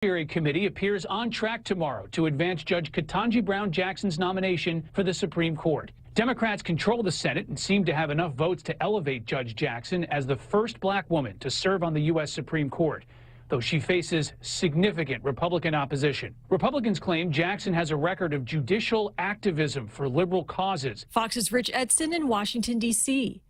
Judiciary Committee appears on track tomorrow to advance Judge Ketanji Brown Jackson's nomination for the Supreme Court. Democrats control the Senate and seem to have enough votes to elevate Judge Jackson as the first black woman to serve on the U.S. Supreme Court, though she faces significant Republican opposition. Republicans claim Jackson has a record of judicial activism for liberal causes. Fox's Rich Edson in Washington, D.C.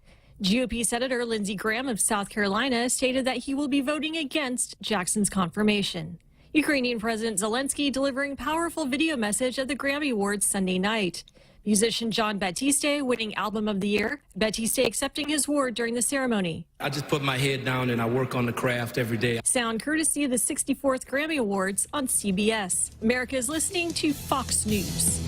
GOP Senator Lindsey Graham of South Carolina stated that he will be voting against Jackson's confirmation. Ukrainian President Zelensky delivering powerful video message at the Grammy Awards Sunday night. Musician John Batiste winning Album of the Year. Batiste accepting his award during the ceremony. I just put my head down and I work on the craft every day. Sound courtesy of the 64th Grammy Awards on CBS. America is listening to Fox News.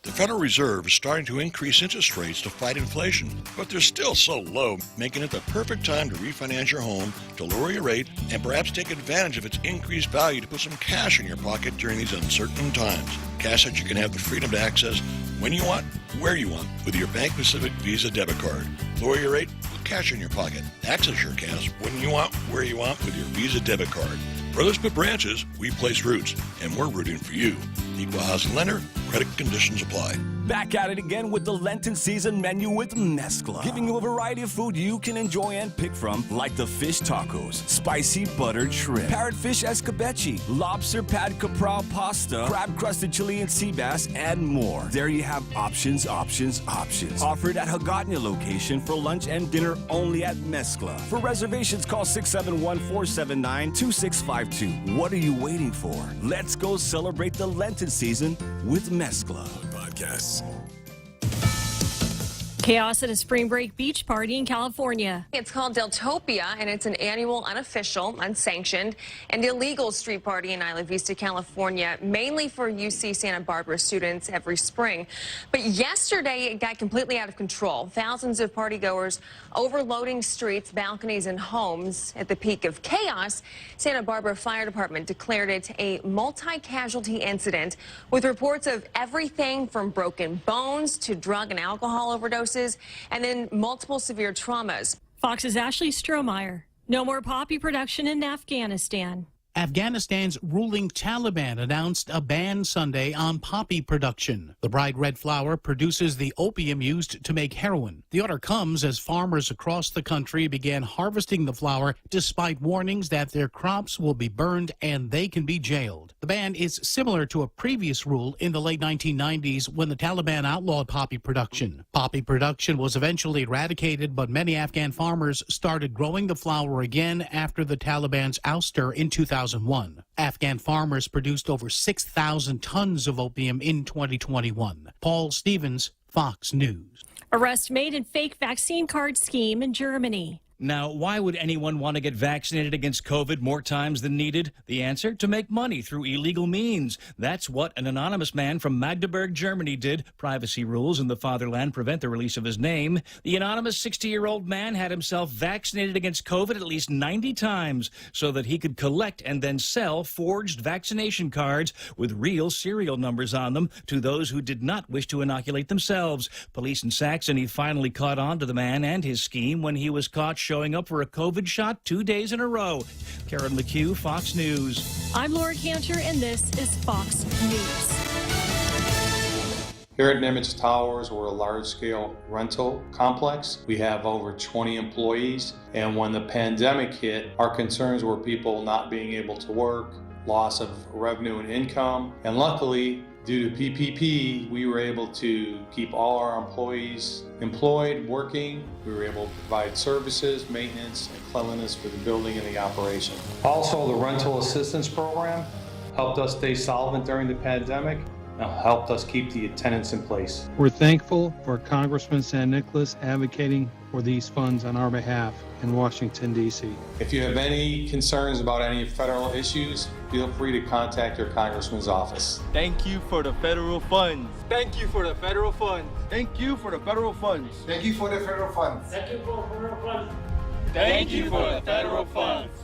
The Federal Reserve is starting to increase interest rates to fight inflation, but they're still so low, making it the perfect time to refinance your home, to lower your rate, and perhaps take advantage of its increased value to put some cash in your pocket during these uncertain times. Cash that you can have the freedom to access when you want, where you want, with your Bank Pacific Visa debit card. Lower your rate with cash in your pocket. Access your cash when you want, where you want, with your Visa debit card. Brothers put branches, we place roots, and we're rooting for you. Equal housing lender, credit conditions apply. Back at it again with the Lenten season menu with Mezcla, giving you a variety of food you can enjoy and pick from, like the fish tacos, spicy buttered shrimp, parrotfish escabeche, lobster pad capral pasta, crab crusted Chilean sea bass, and more. There you have options. Offered at Hagåtña location for lunch and dinner only at Mezcla. For reservations, call 671-479-2652. What are you waiting for? Let's go celebrate the Lenten season with Mezcla. Podcasts. Chaos at a spring break beach party in California. It's called Deltopia, and it's an annual, unofficial, unsanctioned, and illegal street party in Isla Vista, California, mainly for UC Santa Barbara students every spring. But yesterday, it got completely out of control. Thousands of partygoers overloading streets, balconies, and homes. At the peak of chaos, Santa Barbara Fire Department declared it a multi-casualty incident with reports of everything from broken bones to drug and alcohol overdoses, and then multiple severe traumas. Fox's Ashley Strohmeyer. No more poppy production in Afghanistan. Afghanistan's ruling Taliban announced a ban Sunday on poppy production. The bright red flower produces the opium used to make heroin. The order comes as farmers across the country began harvesting the flower despite warnings that their crops will be burned and they can be jailed. The ban is similar to a previous rule in the late 1990s when the Taliban outlawed poppy production. Poppy production was eventually eradicated, but many Afghan farmers started growing the flower again after the Taliban's ouster in 2001. Afghan farmers produced over 6,000 tons of opium in 2021. Paul Stevens, Fox News. Arrest made in fake vaccine card scheme in Germany. Now, why would anyone want to get vaccinated against COVID more times than needed? The answer? To make money through illegal means. That's what an anonymous man from Magdeburg, Germany did. Privacy rules in the fatherland prevent the release of his name. The anonymous 60-year-old man had himself vaccinated against COVID at least 90 times so that he could collect and then sell forged vaccination cards with real serial numbers on them to those who did not wish to inoculate themselves. Police in Saxony finally caught on to the man and his scheme when he was caught showing up for a COVID shot 2 days in a row. Karen McHugh, Fox News. I'm Laura Cantor, and this is Fox News. Here at Nimitz Towers, we're a large-scale rental complex. We have over 20 employees, and when the pandemic hit, our concerns were people not being able to work, loss of revenue and income, and luckily, due to PPP, we were able to keep all our employees employed, working. We were able to provide services, maintenance, and cleanliness for the building and the operation. Also, the rental assistance program helped us stay solvent during the pandemic and helped us keep the tenants in place. We're thankful for Congressman San Nicolas advocating for these funds on our behalf in Washington, D.C. If you have any concerns about any federal issues, feel free to contact your congressman's office. Thank you for the federal funds. Thank you for the federal funds. Thank you for the federal funds. Thank you for the federal funds. Thank you for the federal funds. Thank you for the federal funds.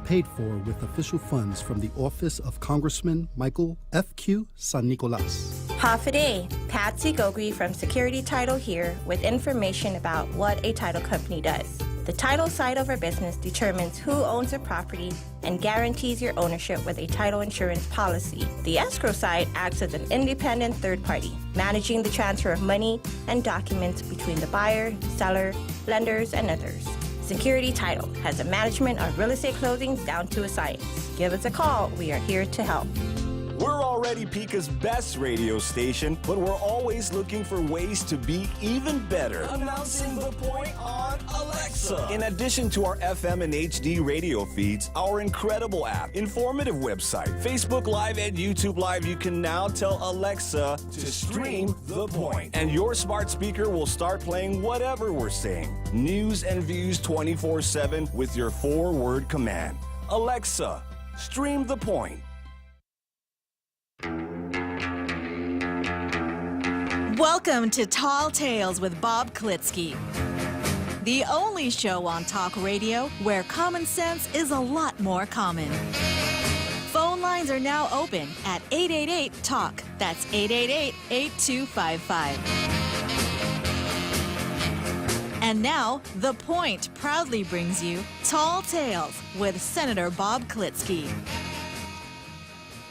Paid for with official funds from the Office of Congressman Michael F.Q. San Nicolas. Half a day. Patsy Gogri from Security Title here with information about what a title company does. The title side of our business determines who owns the property and guarantees your ownership with a title insurance policy. The escrow side acts as an independent third party, managing the transfer of money and documents between the buyer, seller, lenders, and others. Security Title has the management of real estate closings down to a science. Give us a call. We are here to help. We're already Pica's best radio station, but we're always looking for ways to be even better. Announcing the point on Alexa. In addition to our FM and HD radio feeds, our incredible app, informative website, Facebook Live, and YouTube Live, you can now tell Alexa to stream The Point. And your smart speaker will start playing whatever we're saying. News and views 24/7 with your 4-word command. Alexa, stream The Point. Welcome to Tall Tales with Bob Klitzkie, the only show on talk radio where common sense is a lot more common. Phone lines are now open at 888-TALK. That's 888-8255. And now, The Point proudly brings you Tall Tales with Senator Bob Klitzkie.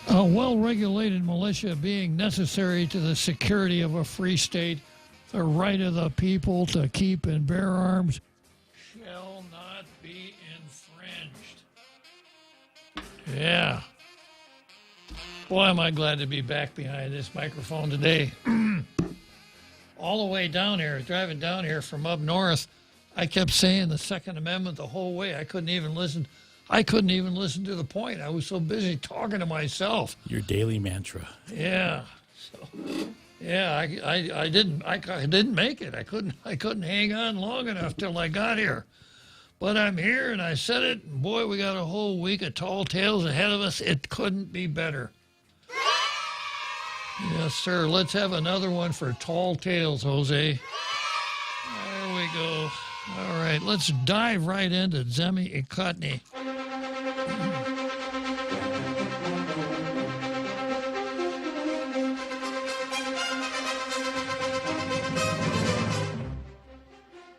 A well-regulated militia being necessary to the security of a free state, the right of the people to keep and bear arms shall not be infringed. Yeah. Boy, am I glad to be back behind this microphone today. All the way down here, driving down here from up north, I kept saying the Second Amendment the whole way. I couldn't even listen to the point. I was so busy talking to myself. Your daily mantra. Yeah. So, yeah, I didn't make it. I couldn't hang on long enough till I got here. But I'm here and I said it. And boy, we got a whole week of Tall Tales ahead of us. It couldn't be better. Yes, sir. Let's have another one for Tall Tales, Jose. There we go. All right, let's dive right into Zemi Ikotny.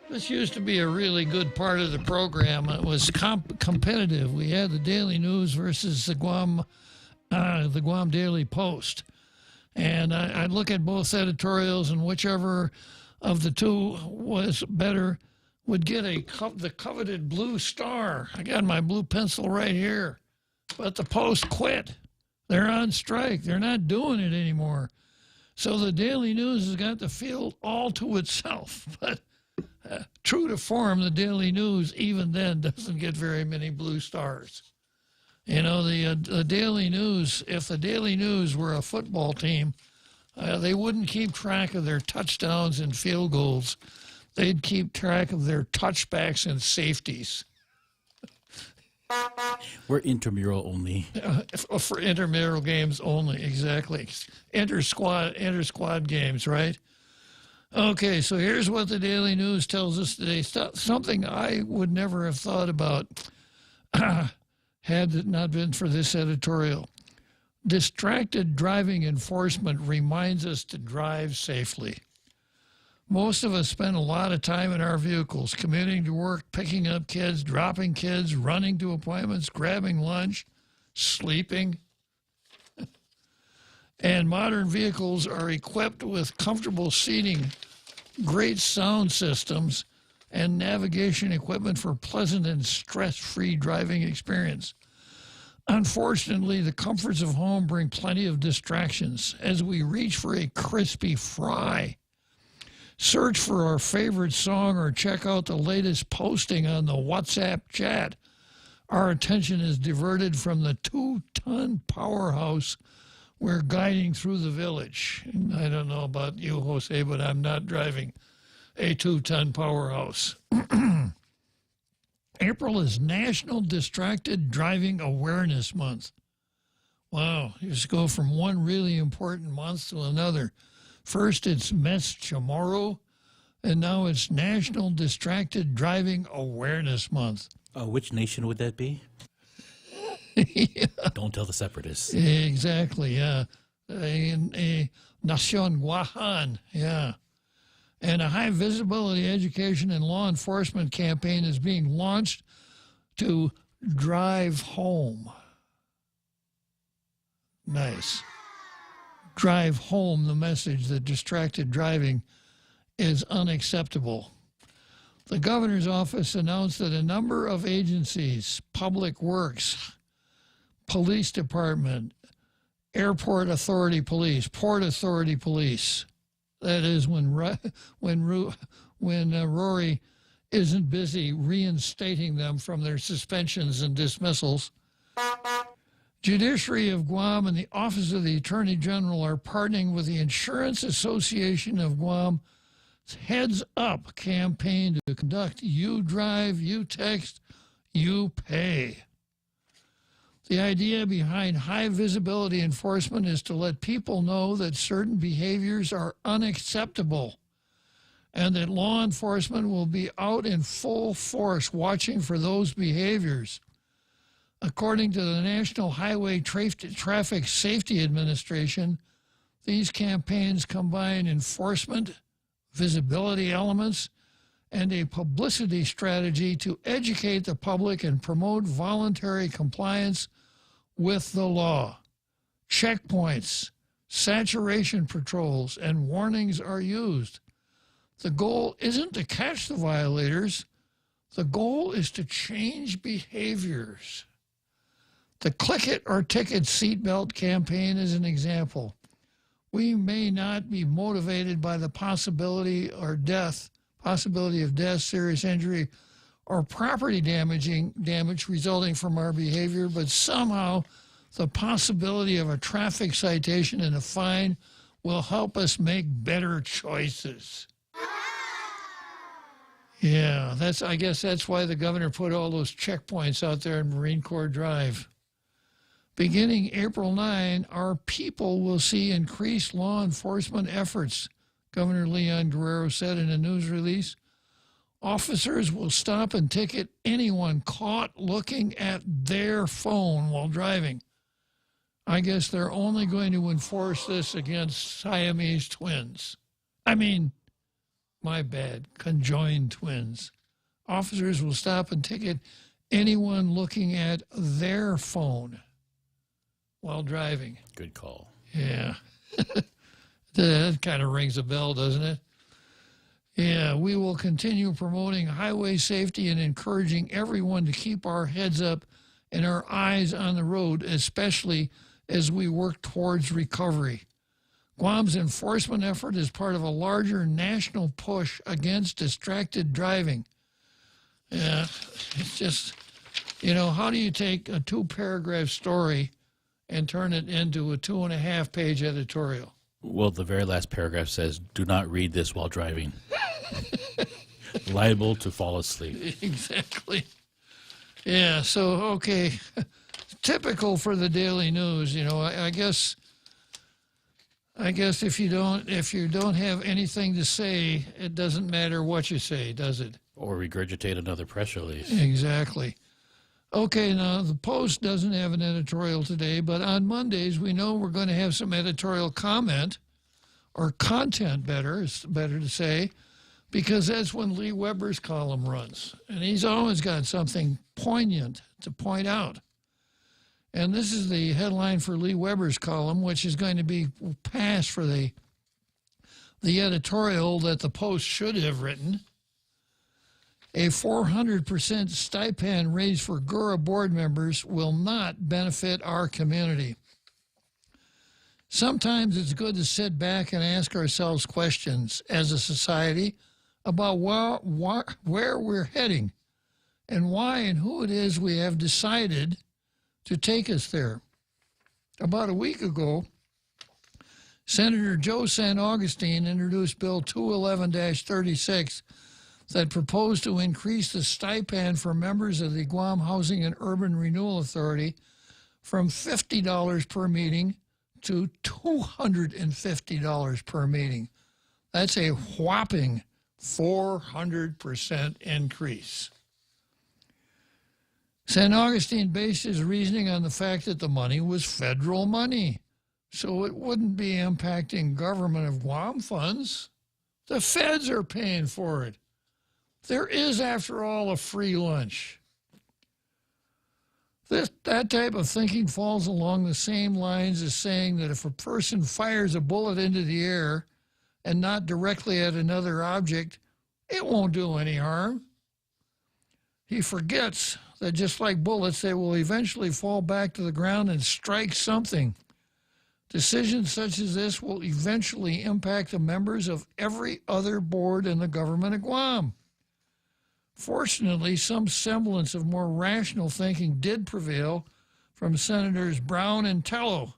This used to be a really good part of the program. It was competitive. We had the Daily News versus the Guam Daily Post. And I'd look at both editorials, and whichever of the two was better would get the coveted blue star. I got my blue pencil right here. But the Post quit. They're on strike. They're not doing it anymore. So the Daily News has got the field all to itself. But true to form, the Daily News, even then, doesn't get very many blue stars. You know, the Daily News, if the Daily News were a football team, they wouldn't keep track of their touchdowns and field goals. They'd keep track of their touchbacks and safeties. We're intramural only. For intramural games only, exactly. Inter-squad games, right? Okay, so here's what the Daily News tells us today. Something I would never have thought about had it not been for this editorial. Distracted driving enforcement reminds us to drive safely. Most of us spend a lot of time in our vehicles, commuting to work, picking up kids, dropping kids, running to appointments, grabbing lunch, sleeping. And modern vehicles are equipped with comfortable seating, great sound systems, and navigation equipment for pleasant and stress-free driving experience. Unfortunately, the comforts of home bring plenty of distractions as we reach for a crispy fry, search for our favorite song, or check out the latest posting on the WhatsApp chat. Our attention is diverted from the 2-ton powerhouse we're guiding through the village. I don't know about you, Jose, but I'm not driving a 2-ton powerhouse. April is National Distracted Driving Awareness Month. Wow, you just go from one really important month to another. First, it's Mes Chamorro, and now it's National Distracted Driving Awareness Month. Which nation would that be? Yeah. Don't tell the separatists. Exactly, yeah. Nacion Guahan, yeah. And a high visibility education and law enforcement campaign is being launched to drive home. Nice. Drive home the message that distracted driving is unacceptable. The governor's office announced that a number of agencies, Public Works, Police Department, Airport Authority Police, Port Authority Police, that is when Rory isn't busy reinstating them from their suspensions and dismissals. Judiciary of Guam and the Office of the Attorney General are partnering with the Insurance Association of Guam's Heads Up campaign to conduct You Drive, You Text, You Pay. The idea behind high visibility enforcement is to let people know that certain behaviors are unacceptable and that law enforcement will be out in full force watching for those behaviors. According to the National Highway Traffic Safety Administration, these campaigns combine enforcement, visibility elements, and a publicity strategy to educate the public and promote voluntary compliance with the law. Checkpoints, saturation patrols, and warnings are used. The goal isn't to catch the violators. The goal is to change behaviors. The Click It or Ticket seatbelt campaign is an example. We may not be motivated by the possibility of death, serious injury, or property damage resulting from our behavior, but somehow the possibility of a traffic citation and a fine will help us make better choices. Yeah, I guess that's why the governor put all those checkpoints out there in Marine Corps Drive. Beginning April 9, our people will see increased law enforcement efforts, Governor Leon Guerrero said in a news release. Officers will stop and ticket anyone caught looking at their phone while driving. I guess they're only going to enforce this against Siamese twins. My bad, conjoined twins. Officers will stop and ticket anyone looking at their phone while driving. Good call. Yeah. That kind of rings a bell, doesn't it? Yeah, we will continue promoting highway safety and encouraging everyone to keep our heads up and our eyes on the road, especially as we work towards recovery. Guam's enforcement effort is part of a larger national push against distracted driving. Yeah, it's just, how do you take a 2-paragraph story and turn it into a 2.5-page editorial? Well, the very last paragraph says, do not read this while driving. Liable to fall asleep. Exactly. Yeah, so, okay. Typical for the Daily News, I guess if you don't have anything to say, it doesn't matter what you say, does it? Or regurgitate another press release. Exactly. Okay, now the Post doesn't have an editorial today, but on Mondays we know we're going to have some editorial comment, or content it's better to say, because that's when Lee Weber's column runs. And he's always got something poignant to point out. And this is the headline for Lee Weber's column, which is going to be passed for the editorial that the Post should have written. A 400% stipend raise for GURA board members will not benefit our community. Sometimes it's good to sit back and ask ourselves questions as a society about where we're heading and why and who it is we have decided to take us there. About a week ago, Senator Joe San Augustine introduced Bill 211-36 that proposed to increase the stipend for members of the Guam Housing and Urban Renewal Authority from $50 per meeting to $250 per meeting. That's a whopping 400% increase. San Augustine based his reasoning on the fact that the money was federal money, so it wouldn't be impacting government of Guam funds. The feds are paying for it. There is, after all, a free lunch. That type of thinking falls along the same lines as saying that if a person fires a bullet into the air and not directly at another object, it won't do any harm. He forgets that just like bullets, they will eventually fall back to the ground and strike something. Decisions such as this will eventually impact the members of every other board in the government of Guam. Fortunately, some semblance of more rational thinking did prevail from Senators Brown and Tello,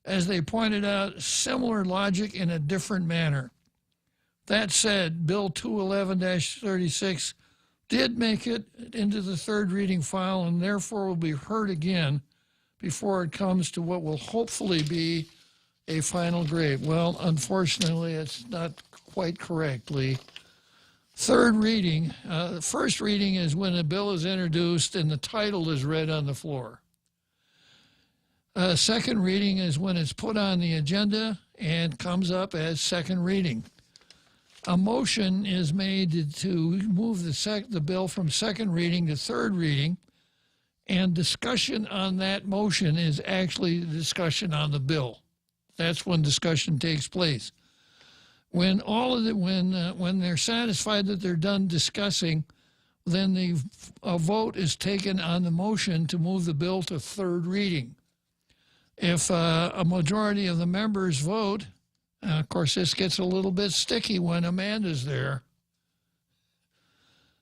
as they pointed out similar logic in a different manner. That said, Bill 211-36 did make it into the third reading file and therefore will be heard again before it comes to what will hopefully be a final grade. Well, unfortunately, it's not quite correct, Lee. Third reading, first reading is when a bill is introduced and the title is read on the floor. Second reading is when it's put on the agenda and comes up as second reading. A motion is made to move the bill from second reading to third reading, and discussion on that motion is actually the discussion on the bill. That's when discussion takes place. When when they're satisfied that they're done discussing, then a vote is taken on the motion to move the bill to third reading. If a majority of the members vote, of course, this gets a little bit sticky when Amanda's there,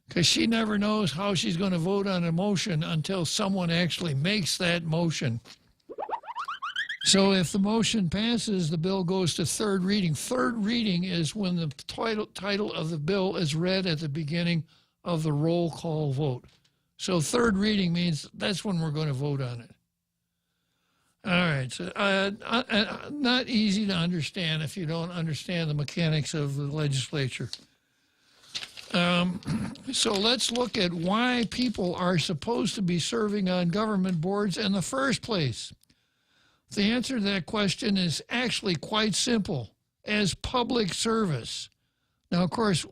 because she never knows how she's going to vote on a motion until someone actually makes that motion. So if the motion passes, the bill goes to third reading. Third reading is when the title of the bill is read at the beginning of the roll call vote. So third reading means that's when we're going to vote on it. All right, so not easy to understand if you don't understand the mechanics of the legislature. So let's look at why people are supposed to be serving on government boards in the first place. The answer to that question is actually quite simple: as public service. Now, of course,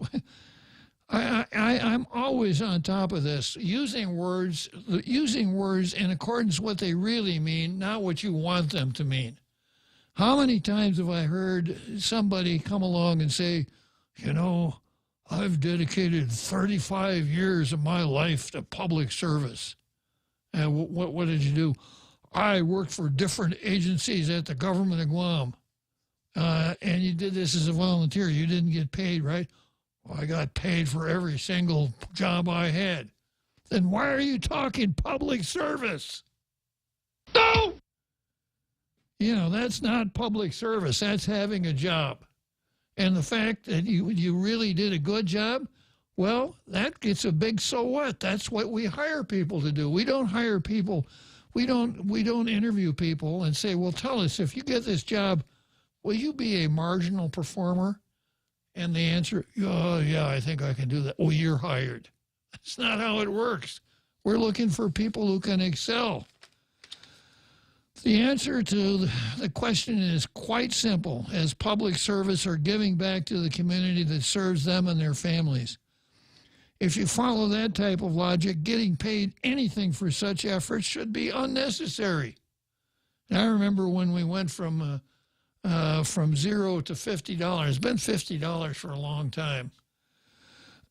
I'm always on top of this, using words in accordance with what they really mean, not what you want them to mean. How many times have I heard somebody come along and say, you know, I've dedicated 35 years of my life to public service. And what did you do? I worked for different agencies at the government of Guam. And you did this as a volunteer. You didn't get paid, right? Well, I got paid for every single job I had. Then why are you talking public service? No! You know, that's not public service. That's having a job. And the fact that you really did a good job, well, that gets a big so what. That's what we hire people to do. We don't hire people. We don't interview people and say, well, tell us, if you get this job, will you be a marginal performer? And the answer, oh, yeah, I think I can do that. Well, you're hired. That's not how it works. We're looking for people who can excel. The answer to the question is quite simple: as public service or giving back to the community that serves them and their families. If you follow that type of logic, getting paid anything for such efforts should be unnecessary. And I remember when we went from $0 to $50. It's been $50 for a long time.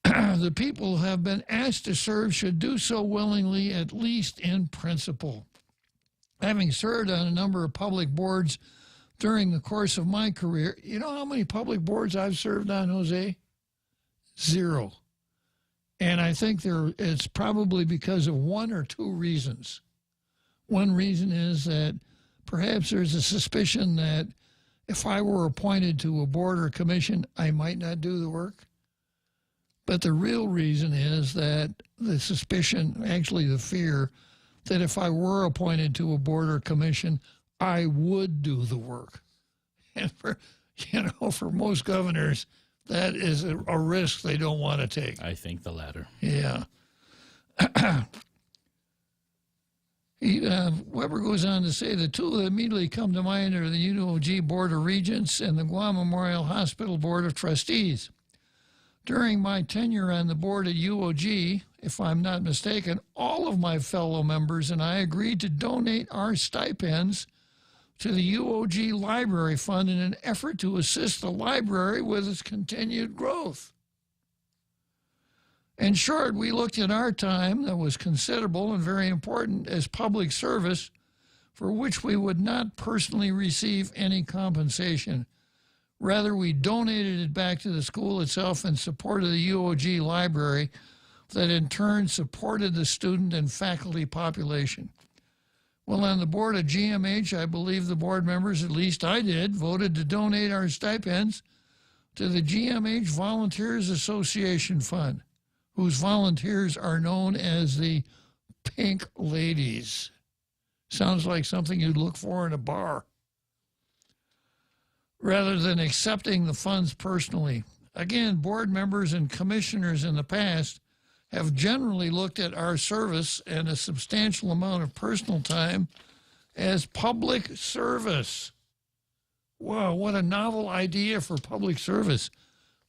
The people who have been asked to serve should do so willingly, at least in principle. Having served on a number of public boards during the course of my career, you know how many public boards I've served on, Jose? 0. And I think it's probably because of one or two reasons. One reason is that perhaps there's a suspicion that if I were appointed to a board or commission, I might not do the work. But the real reason is that the suspicion, actually the fear, that if I were appointed to a board or commission, I would do the work. And for most governors, that is a risk they don't want to take. I think the latter. Yeah. Weber goes on to say the two that immediately come to mind are the UOG Board of Regents and the Guam Memorial Hospital Board of Trustees. During my tenure on the board at UOG, if I'm not mistaken, all of my fellow members and I agreed to donate our stipends to the UOG Library Fund in an effort to assist the library with its continued growth. In short, we looked at our time that was considerable and very important as public service for which we would not personally receive any compensation. Rather, we donated it back to the school itself in support of the UOG library that in turn supported the student and faculty population. Well, on the board of GMH, I believe the board members, at least I did, voted to donate our stipends to the GMH Volunteers Association Fund, whose volunteers are known as the Pink Ladies. Sounds like something you'd look for in a bar. Rather than accepting the funds personally. Again, board members and commissioners in the past have generally looked at our service and a substantial amount of personal time as public service. Wow, what a novel idea for public service.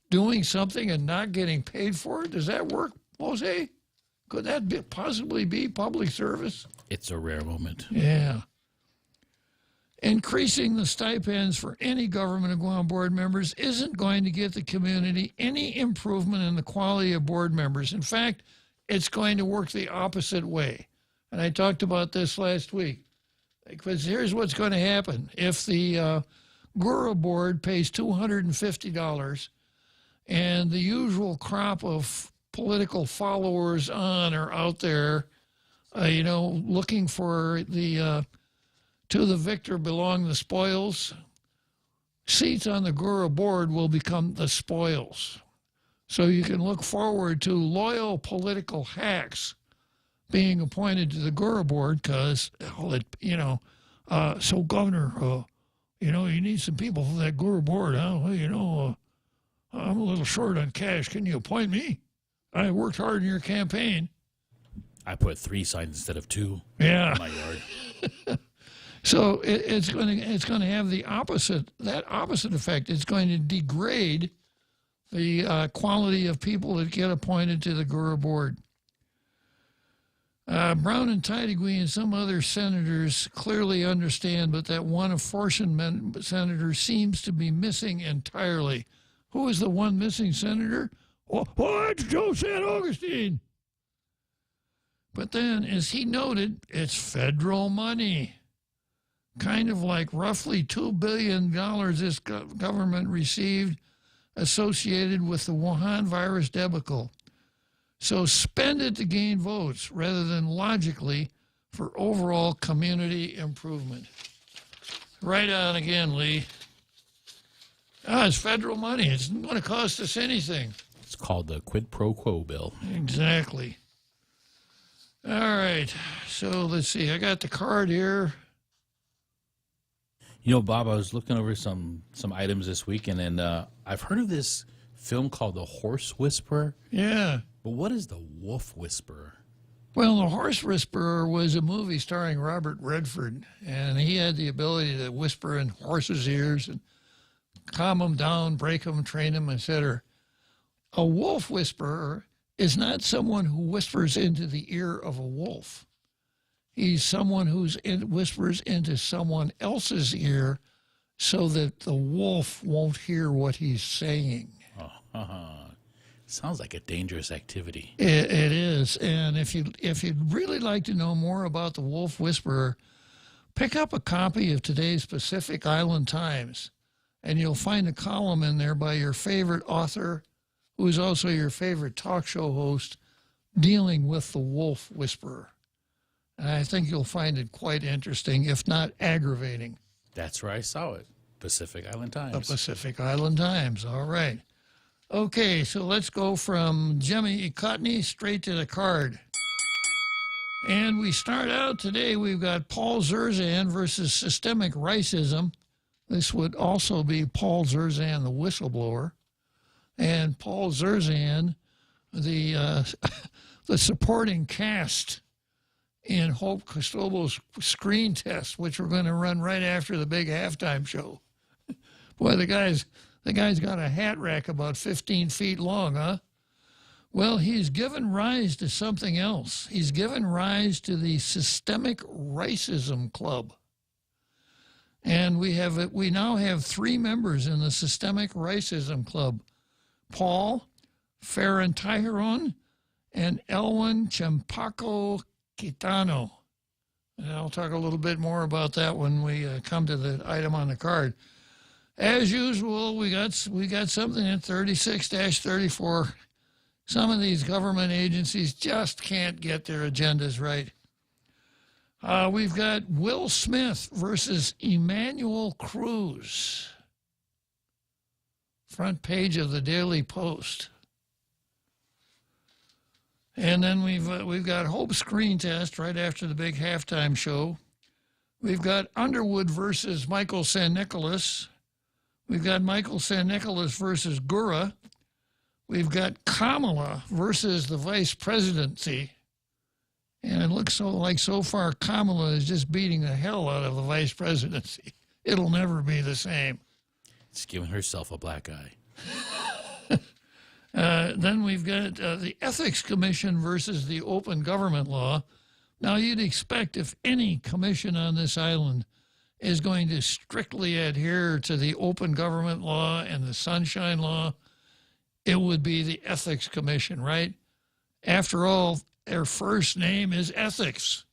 Doing something and not getting paid for it? Does that work, Jose? Could that possibly be public service? It's a rare moment. Yeah. Increasing the stipends for any government of Guam board members isn't going to get the community any improvement in the quality of board members. In fact, it's going to work the opposite way. And I talked about this last week. Because here's what's going to happen. If the Gura board pays $250 and the usual crop of political followers on are out there, looking for the... to the victor belong the spoils. Seats on the Gura board will become the spoils. So you can look forward to loyal political hacks being appointed to the Gura board because, so Governor, you need some people for that Gura board, huh? Well, I'm a little short on cash. Can you appoint me? I worked hard in your campaign. I put 3 signs instead of 2 in my yard. So it's going to have that opposite effect. It's going to degrade the quality of people that get appointed to the Gura board. Brown and Taitigui and some other senators clearly understand, but that one apportionment senator seems to be missing entirely. Who is the one missing senator? Oh, it's Joe San Augustine. But then, as he noted, it's federal money. Kind of like roughly $2 billion this government received associated with the Wuhan virus debacle. So spend it to gain votes rather than logically for overall community improvement. Right on again, Lee. It's federal money. It's not going to cost us anything. It's called the quid pro quo bill. Exactly. All right. So let's see. I got the card here. Bob, I was looking over some items this weekend, and I've heard of this film called The Horse Whisperer. Yeah. But what is The Wolf Whisperer? Well, The Horse Whisperer was a movie starring Robert Redford, and he had the ability to whisper in horses' ears and calm them down, break them, train them, etc. A wolf whisperer is not someone who whispers into the ear of a wolf. He's someone who whispers into someone else's ear so that the wolf won't hear what he's saying. Sounds like a dangerous activity. It is. And if you'd really like to know more about the Wolf Whisperer, pick up a copy of today's Pacific Island Times, and you'll find a column in there by your favorite author, who is also your favorite talk show host, dealing with the Wolf Whisperer. And I think you'll find it quite interesting, if not aggravating. That's where I saw it, Pacific Island Times. The Pacific Island Times, all right. Okay, so let's go from Jemmy Cotney straight to the card. And we start out today, we've got Paul Zerzan versus systemic racism. This would also be Paul Zerzan, the whistleblower. And Paul Zerzan, the supporting cast in Hope Costobo's screen test, which we're going to run right after the big halftime show. Boy, the guy's got a hat rack about 15 feet long, huh? Well, he's given rise to something else. He's given rise to the Systemic Racism Club. And we now have 3 members in the Systemic Racism Club: Paul Ferrantiron and Elwin Champaco Quitano. And I'll talk a little bit more about that when we come to the item on the card. As usual, we got something in 36-34. Some of these government agencies just can't get their agendas right. We've got Will Smith versus Emmanuel Cruz. Front page of the Daily Post. And then we've got Hope screen test right after the big halftime show. We've got Underwood versus Michael San Nicolas. We've got Michael San Nicolas versus Gura. We've got Kamala versus the vice presidency. And it looks so far Kamala is just beating the hell out of the vice presidency. It'll never be the same. It's giving herself a black eye. Then we've got the Ethics Commission versus the Open Government Law. Now, you'd expect if any commission on this island is going to strictly adhere to the Open Government Law and the Sunshine Law, it would be the Ethics Commission, right? After all, their first name is Ethics.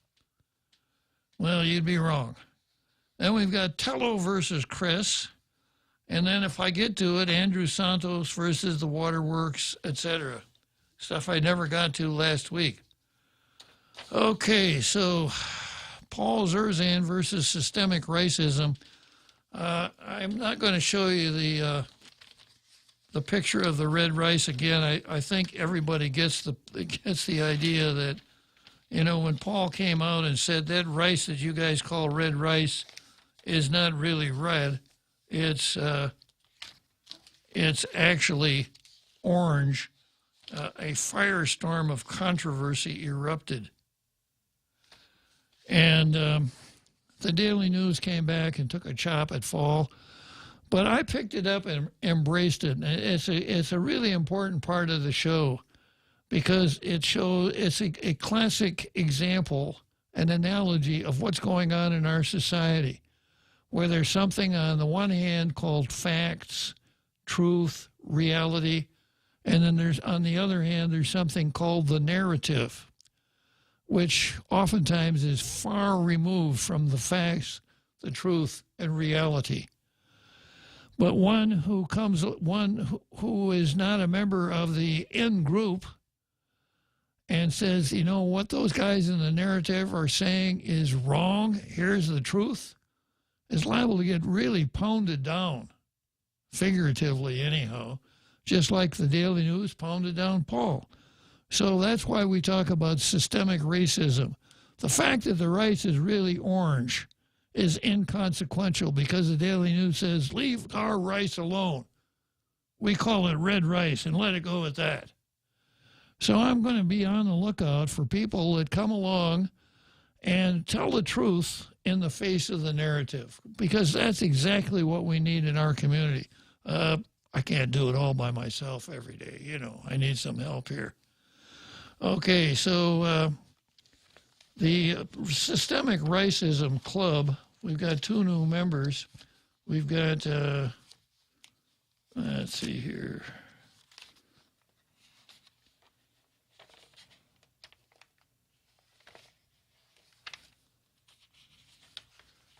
Well, you'd be wrong. Then we've got Tello versus Chris. And then if I get to it, Andrew Santos versus the Waterworks, etc. Stuff I never got to last week. Okay, so Paul Zerzan versus Systemic Racism. I'm not going to show you the picture of the red rice again. I think everybody gets the idea that, you know, when Paul came out and said that rice that you guys call red rice is not really red. It's actually orange. A firestorm of controversy erupted. And the Daily News came back and took a chop at Paul. But I picked it up and embraced it. It's a really important part of the show because it's a classic example, an analogy of what's going on in our society, where there's something on the one hand called facts, truth, reality, and then there's on the other hand there's something called the narrative, which oftentimes is far removed from the facts, the truth, and reality. But one who is not a member of the in group and says, you know, what those guys in the narrative are saying is wrong, here's the truth, is liable to get really pounded down, figuratively anyhow, just like the Daily News pounded down Paul. So that's why we talk about systemic racism. The fact that the rice is really orange is inconsequential because the Daily News says, leave our rice alone. We call it red rice and let it go at that. So I'm going to be on the lookout for people that come along and tell the truth in the face of the narrative, because that's exactly what we need in our community. I can't do it all by myself every day. You know, I need some help here. Okay, so the Systemic Racism Club, we've got 2 new members. We've got, let's see here.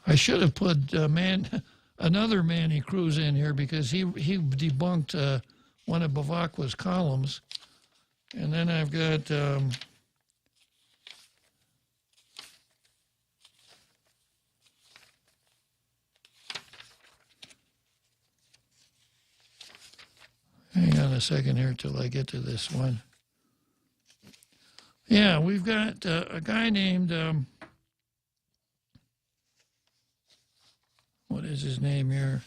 I should have put another Manny Cruz in here because he debunked one of Bavacqua's columns. And then I've got hang on a second here till I get to this one. Yeah, we've got a guy named what is his name here?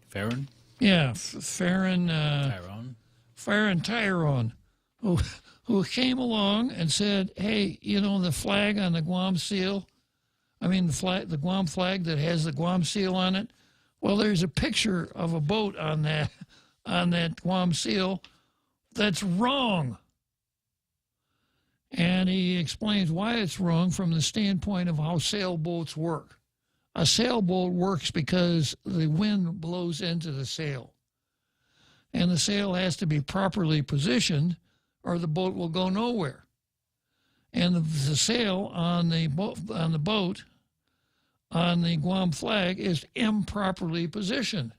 Farron? Yeah, Farron. Tyrone. Farron Tyrone, who who came along and said, hey, you know, the flag on the Guam seal, the Guam flag that has the Guam seal on it, well, there's a picture of a boat on that Guam seal that's wrong. And he explains why it's wrong from the standpoint of how sailboats work. A sailboat works because the wind blows into the sail. And the sail has to be properly positioned or the boat will go nowhere. And the sail on the boat on the Guam flag is improperly positioned.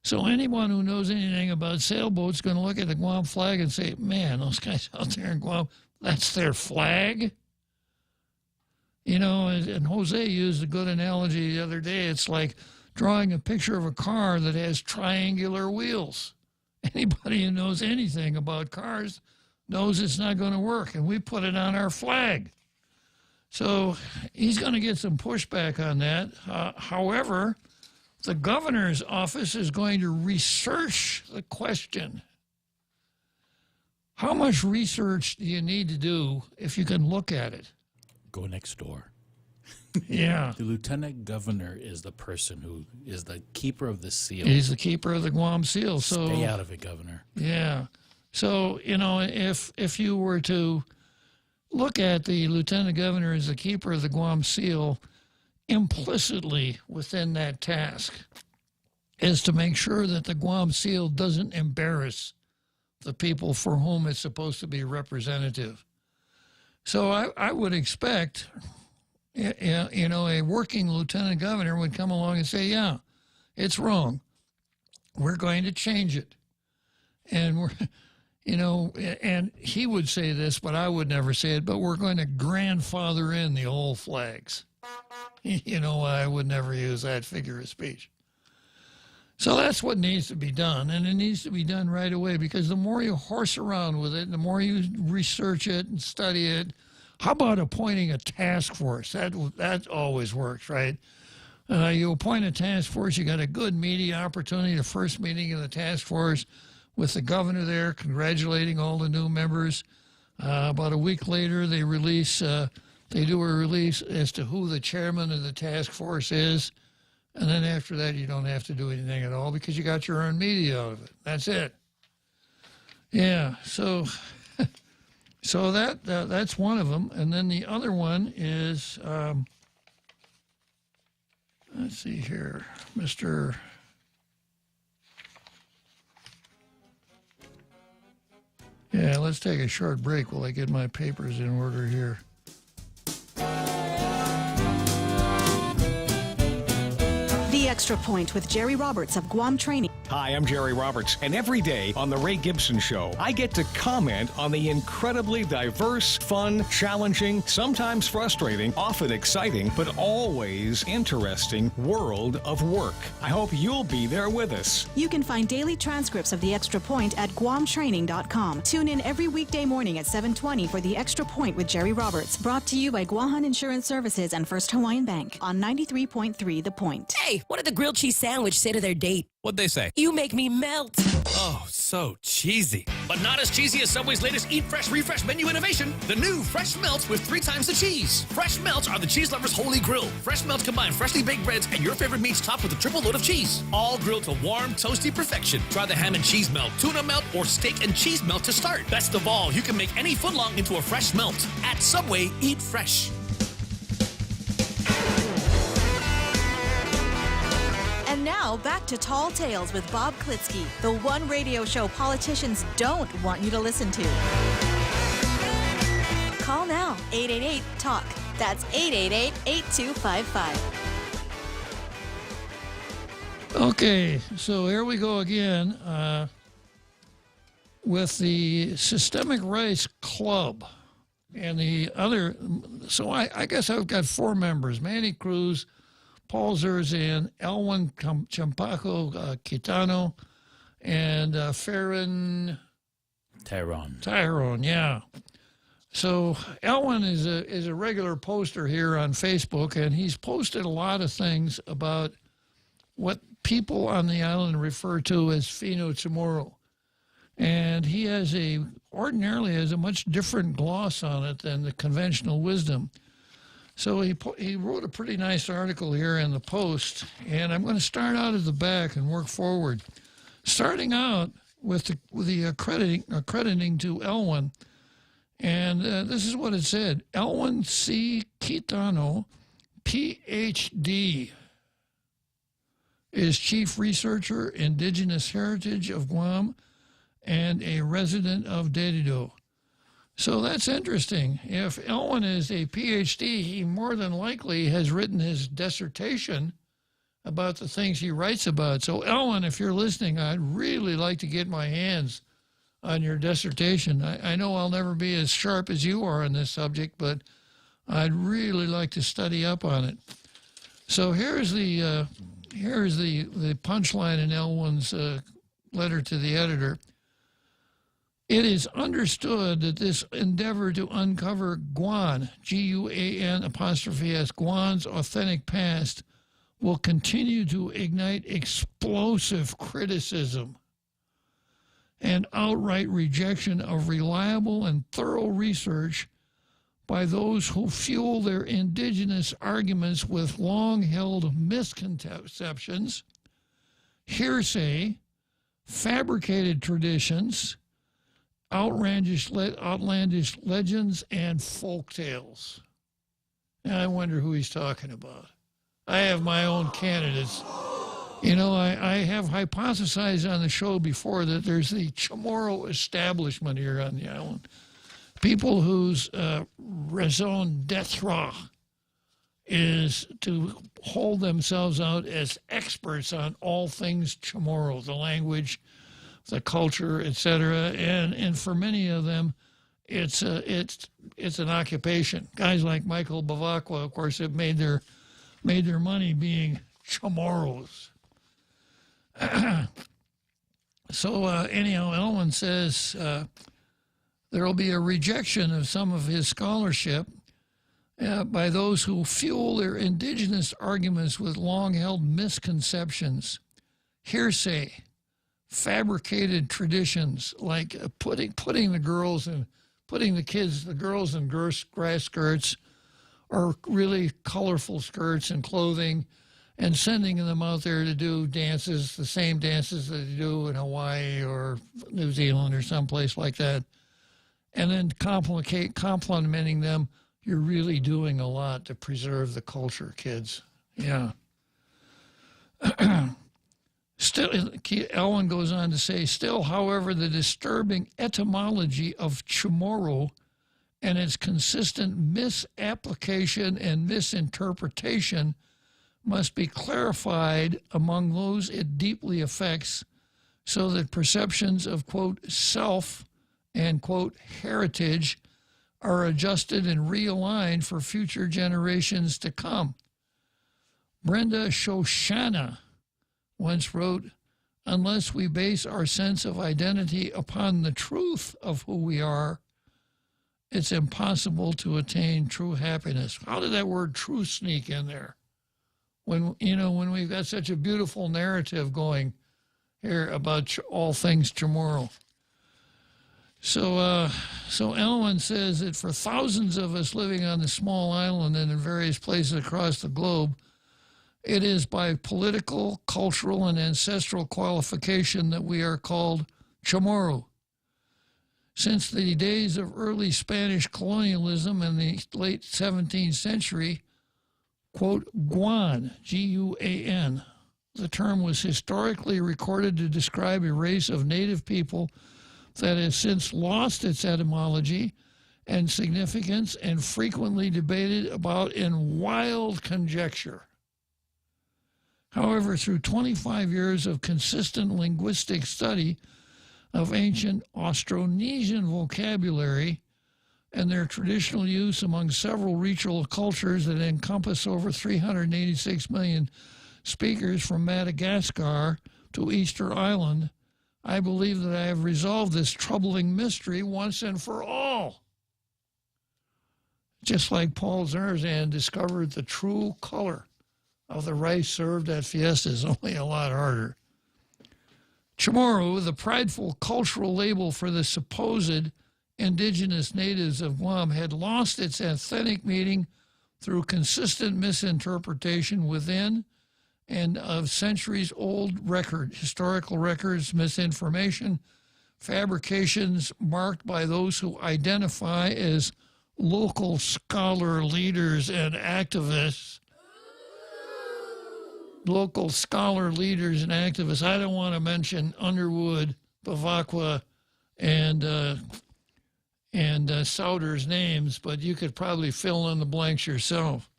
So anyone who knows anything about sailboats is going to look at the Guam flag and say, man, those guys out there in Guam, that's their flag? You know, and Jose used a good analogy the other day. It's like drawing a picture of a car that has triangular wheels. Anybody who knows anything about cars knows it's not going to work, and we put it on our flag. So he's going to get some pushback on that. However, the governor's office is going to research the question. How much research do you need to do if you can look at it? Go next door. Yeah. The lieutenant governor is the person who is the keeper of the seal. He's the keeper of the Guam seal. So stay out of it, Governor. Yeah. So, you know, if you were to look at the lieutenant governor as the keeper of the Guam seal, implicitly within that task is to make sure that the Guam seal doesn't embarrass the people for whom it's supposed to be representative. So I would expect, you know, a working lieutenant governor would come along and say, yeah, it's wrong. We're going to change it. And we're, you know, and he would say this, but I would never say it, but we're going to grandfather in the old flags. You know, I would never use that figure of speech. So that's what needs to be done, and it needs to be done right away, because the more you horse around with it, the more you research it and study it. How about appointing a task force? That always works, right? You appoint a task force, you got a good media opportunity, the first meeting of the task force with the governor there congratulating all the new members. About a week later, they do a release as to who the chairman of the task force is. And then after that, you don't have to do anything at all because you got your earned media out of it. That's it. Yeah, so that's one of them. And then the other one is, let's see here, Mr. Yeah, let's take a short break while I get my papers in order here. The Extra Point with Jerry Roberts of Guam Training. Hi, I'm Jerry Roberts, and every day on The Ray Gibson Show, I get to comment on the incredibly diverse, fun, challenging, sometimes frustrating, often exciting, but always interesting world of work. I hope you'll be there with us. You can find daily transcripts of The Extra Point at guamtraining.com. Tune in every weekday morning at 7:20 for The Extra Point with Jerry Roberts, brought to you by Guahan Insurance Services and First Hawaiian Bank on 93.3 The Point. Hey, what did the grilled cheese sandwich say to their date? What'd they say? You make me melt. Oh, so cheesy. But not as cheesy as Subway's latest Eat Fresh, Refresh menu innovation. The new Fresh Melts with 3 times the cheese. Fresh Melts are the cheese lovers' holy grail. Fresh Melts combine freshly baked breads and your favorite meats topped with a triple load of cheese. All grilled to warm, toasty perfection. Try the ham and cheese melt, tuna melt, or steak and cheese melt to start. Best of all, you can make any footlong into a fresh melt. At Subway, eat fresh. And now, back to Tall Tales with Bob Klitzkie, the one radio show politicians don't want you to listen to. Call now, 888-TALK. That's 888-8255. Okay, so here we go again with the Systemic Rights Club. And the other, so I guess I've got 4 members, Manny Cruz, Paul Zerzan, Elwin Champaco Quitano, and Farron Tyrone, yeah. So Elwin is a regular poster here on Facebook, and he's posted a lot of things about what people on the island refer to as Fino Chamorro. And he ordinarily has a much different gloss on it than the conventional wisdom. So he wrote a pretty nice article here in the Post, and I'm going to start out at the back and work forward. Starting out with the accrediting to Elwyn, and this is what it said. Elwyn C. Quitano, Ph.D., is Chief Researcher, Indigenous Heritage of Guam, and a resident of Dedido. So that's interesting. If Elwyn is a Ph.D., he more than likely has written his dissertation about the things he writes about. So Elwyn, if you're listening, I'd really like to get my hands on your dissertation. I know I'll never be as sharp as you are on this subject, but I'd really like to study up on it. So here's the punchline in Elwyn's letter to the editor. It is understood that this endeavor to uncover Guan, G-U-A-N apostrophe S, Guan's authentic past, will continue to ignite explosive criticism and outright rejection of reliable and thorough research by those who fuel their indigenous arguments with long-held misconceptions, hearsay, fabricated traditions, outlandish legends, and folk tales. Now, I wonder who he's talking about. I have my own candidates. You know, I have hypothesized on the show before that there's the Chamorro establishment here on the island. People whose raison d'etre is to hold themselves out as experts on all things Chamorro, the language, the culture, etc. And for many of them, it's an occupation. Guys like Michael Bavacqua, of course, have made their money being Chamorros. So anyhow, Elwyn says there will be a rejection of some of his scholarship by those who fuel their indigenous arguments with long-held misconceptions, hearsay, fabricated traditions, like putting the girls in grass skirts or really colorful skirts and clothing, and sending them out there to do dances, the same dances that they do in Hawaii or New Zealand or someplace like that, and then complimenting them. You're really doing a lot to preserve the culture, kids. Yeah. Still, Elwyn goes on to say, still, however, the disturbing etymology of Chamorro and its consistent misapplication and misinterpretation must be clarified among those it deeply affects so that perceptions of, quote, self and, quote, heritage are adjusted and realigned for future generations to come. Brenda Shoshana once wrote, unless we base our sense of identity upon the truth of who we are, it's impossible to attain true happiness. How did that word truth sneak in there? When we've got such a beautiful narrative going here about all things Chamorro. So Elwyn says that for thousands of us living on the small island and in various places across the globe, it is by political, cultural, and ancestral qualification that we are called Chamorro. Since the days of early Spanish colonialism in the late 17th century, quote, Guan, G-U-A-N, the term was historically recorded to describe a race of native people that has since lost its etymology and significance and frequently debated about in wild conjecture. However, through 25 years of consistent linguistic study of ancient Austronesian vocabulary and their traditional use among several regional cultures that encompass over 386 million speakers from Madagascar to Easter Island, I believe that I have resolved this troubling mystery once and for all. Just like Paul Zarzan discovered the true color of the rice served at fiestas, only a lot harder. Chamorro, the prideful cultural label for the supposed indigenous natives of Guam, had lost its authentic meaning through consistent misinterpretation within and of centuries-old historical records, misinformation, fabrications marked by those who identify as local scholar leaders and activists. Local scholar leaders and activists. I don't want to mention Underwood, Bavacqua, and Souter's names, but you could probably fill in the blanks yourself.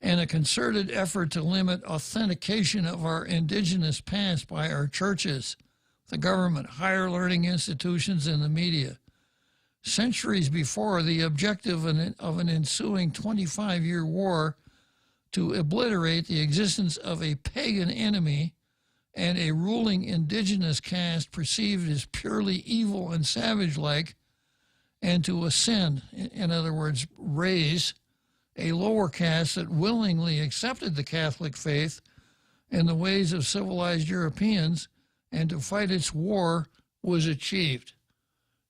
And a concerted effort to limit authentication of our indigenous past by our churches, the government, higher learning institutions, and the media. Centuries before, the objective of an ensuing 25-year war to obliterate the existence of a pagan enemy and a ruling indigenous caste perceived as purely evil and savage-like, and to ascend, in other words, raise a lower caste that willingly accepted the Catholic faith and the ways of civilized Europeans, and to fight its war was achieved.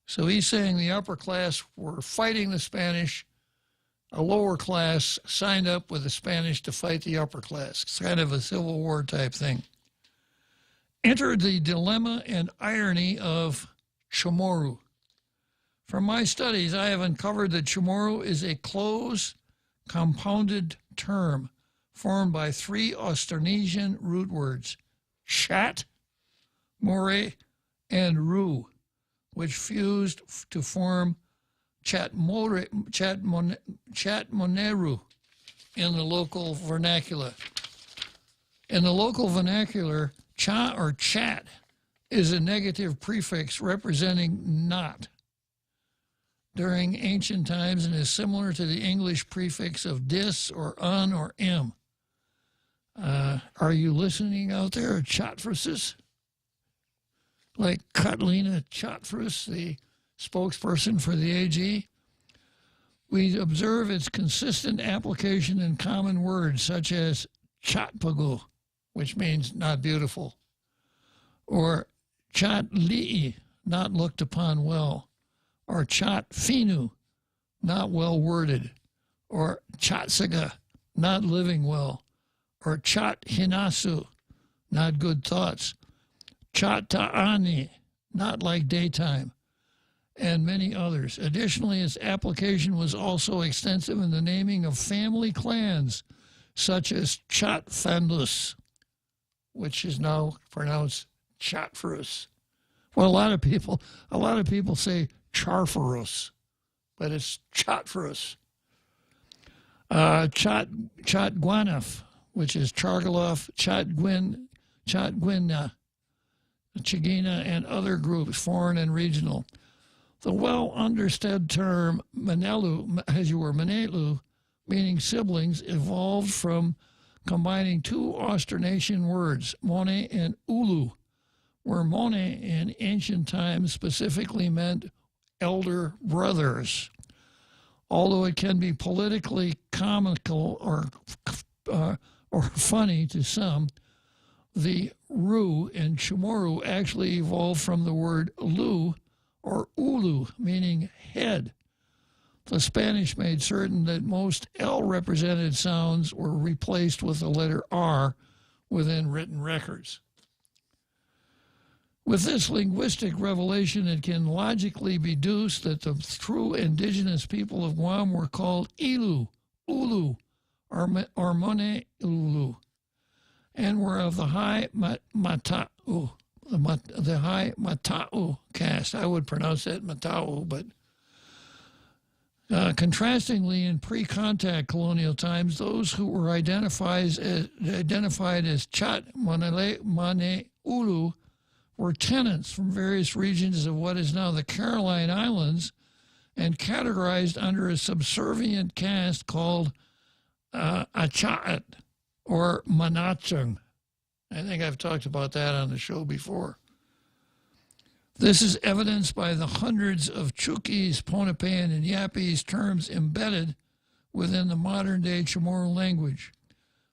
So he's saying the upper class were fighting the Spanish, a lower class signed up with the Spanish to fight the upper class. It's kind of a Civil War type thing. Enter the dilemma and irony of Chamorro. From my studies, I have uncovered that Chamorro is a close, compounded term formed by three Austronesian root words, chat, more, and ru, which fused to form chatmoneru in the local vernacular. In the local vernacular, cha or chat is a negative prefix representing not during ancient times and is similar to the English prefix of dis or un or m. Are you listening out there, Chatfruses? Like Catalina Chatfrus, the spokesperson for the AG? We observe its consistent application in common words such as chatpagu, which means not beautiful, or chatli'i, not looked upon well, or chat finu, not well worded, or chatsaga, not living well, or chat hinasu, not good thoughts, chat ta'ani, not like daytime, and many others. Additionally, its application was also extensive in the naming of family clans, such as Chatfandus, which is now pronounced Chatfrus. Well, a lot of people say Charfarus, but it's Chatfrus. Chatguanaf, which is Chargaloff, Chatguina, Chigina, and other groups, foreign and regional. The well-understood term Manelu, as you were Manelu, meaning siblings, evolved from combining two Austronesian words, Mone and Ulu, where Mone in ancient times specifically meant elder brothers. Although it can be politically comical or funny to some, the Ru in Chamorro actually evolved from the word Lu or Ulu, meaning head. The Spanish made certain that most L-represented sounds were replaced with the letter R within written records. With this linguistic revelation, it can logically be deduced that the true indigenous people of Guam were called Ilu, Ulu, or Mone Ulu, and were of the high Mata'u, the high Mata'u caste. I would pronounce that Mata'u, but contrastingly, in pre-contact colonial times, those who were identified as Chat Mane Ulu were tenants from various regions of what is now the Caroline Islands and categorized under a subservient caste called Acha'at or Manachang. I think I've talked about that on the show before. This is evidenced by the hundreds of Chukis, Pohnpeian, and Yapese terms embedded within the modern-day Chamorro language.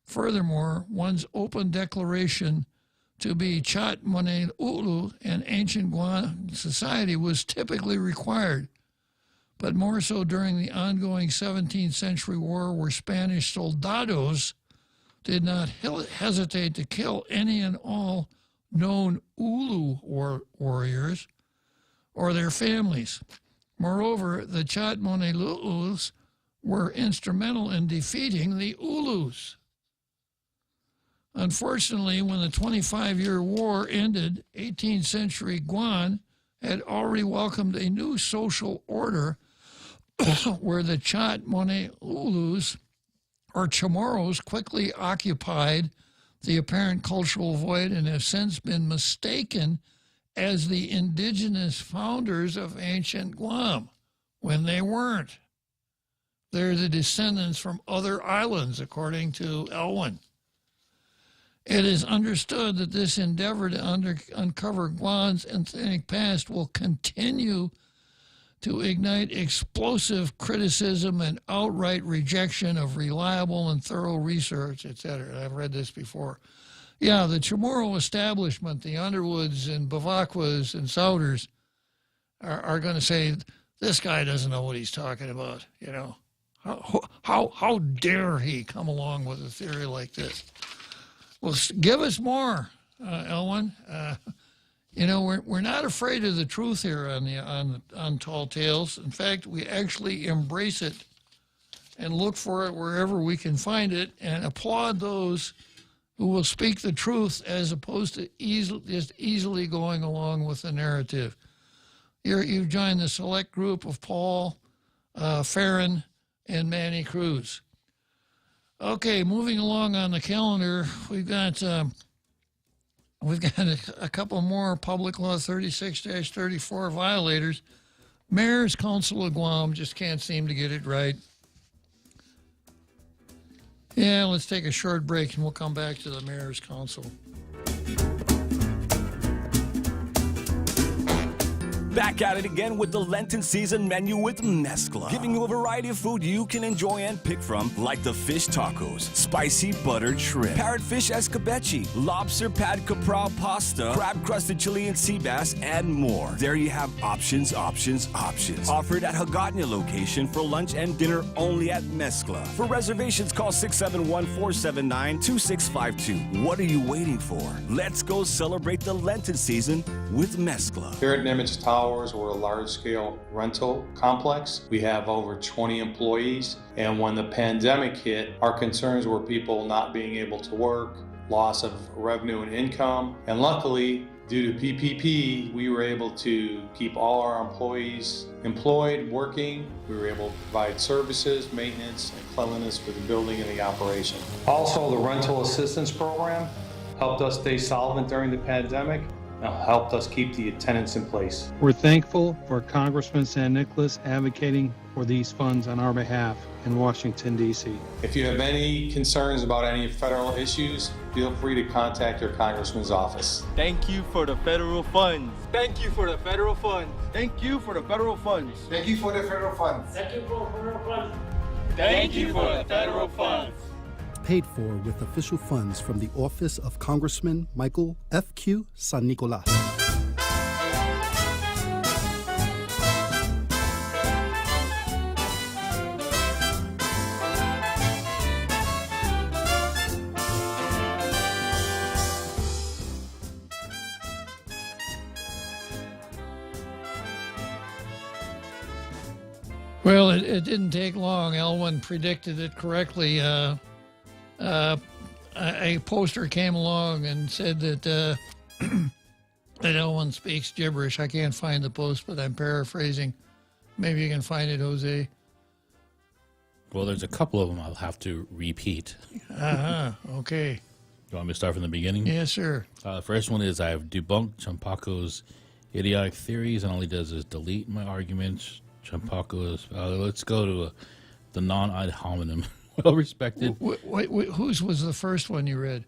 Furthermore, one's open declaration to be Chat Mone Ulu in ancient Guam society was typically required, but more so during the ongoing 17th century war where Spanish soldados did not hesitate to kill any and all known Ulu warriors or their families. Moreover, the Chat Mone Ulus were instrumental in defeating the Ulus. Unfortunately, when the 25-year war ended, 18th century Guam had already welcomed a new social order where the Chat Mone Ulus, or Chamorros, quickly occupied the apparent cultural void and have since been mistaken as the indigenous founders of ancient Guam, when they weren't. They're the descendants from other islands, according to Elwin. It is understood that this endeavor to uncover Guam's ethnic past will continue to ignite explosive criticism and outright rejection of reliable and thorough research, etc. I've read this before. Yeah, the Chamorro establishment, the Underwoods and Bavaquas and Souders are going to say, this guy doesn't know what he's talking about, you know. How dare he come along with a theory like this? Well, give us more, Elwin. You know, we're not afraid of the truth here on Tall Tales. In fact, we actually embrace it and look for it wherever we can find it, and applaud those who will speak the truth as opposed to just easily going along with the narrative. You've joined the select group of Paul, Farron, and Manny Cruz. Okay, moving along on the calendar, we've got a couple more Public Law 36-34 violators. Mayor's Council of Guam just can't seem to get it right. Yeah, let's take a short break and we'll come back to the Mayor's Council. Back at it again with the Lenten season menu with Mezcla, giving you a variety of food you can enjoy and pick from, like the fish tacos, spicy buttered shrimp, parrotfish escabeche, lobster pad capral pasta, crab-crusted Chilean sea bass, and more. There you have options. Offered at Hagåtña location for lunch and dinner only at Mezcla. For reservations, call 671-479-2652. What are you waiting for? Let's go celebrate the Lenten season with Mezcla. Here at Nimitz Towers, we're a large-scale rental complex. We have over 20 employees, and when the pandemic hit, our concerns were people not being able to work, loss of revenue and income, and luckily, due to PPP, we were able to keep all our employees employed, working. We were able to provide services, maintenance, and cleanliness for the building and the operation. Also, the rental assistance program helped us stay solvent during the pandemic and helped us keep the tenants in place. We're thankful for Congressman San Nicolas advocating for these funds on our behalf in Washington, D.C. If you have any concerns about any federal issues, feel free to contact your congressman's office. Thank you for the federal funds. Thank you for the federal funds. Thank you for the federal funds. Thank you for the federal funds. Thank you for the federal funds. Thank you for the federal funds. Paid for with official funds from the office of Congressman Michael F.Q. San Nicolas. Well, it didn't take long. Elwin predicted it correctly. A poster came along and said that that Elwin speaks gibberish. I can't find the post, but I'm paraphrasing. Maybe you can find it, Jose. Well, there's a couple of them I'll have to repeat. Okay. You want me to start from the beginning? Yes, sir. The first one is I've debunked Champaco's idiotic theories, and all he does is delete my arguments. Champaco is, let's go to the non-ad hominem. Well-respected. Wait, whose was the first one you read?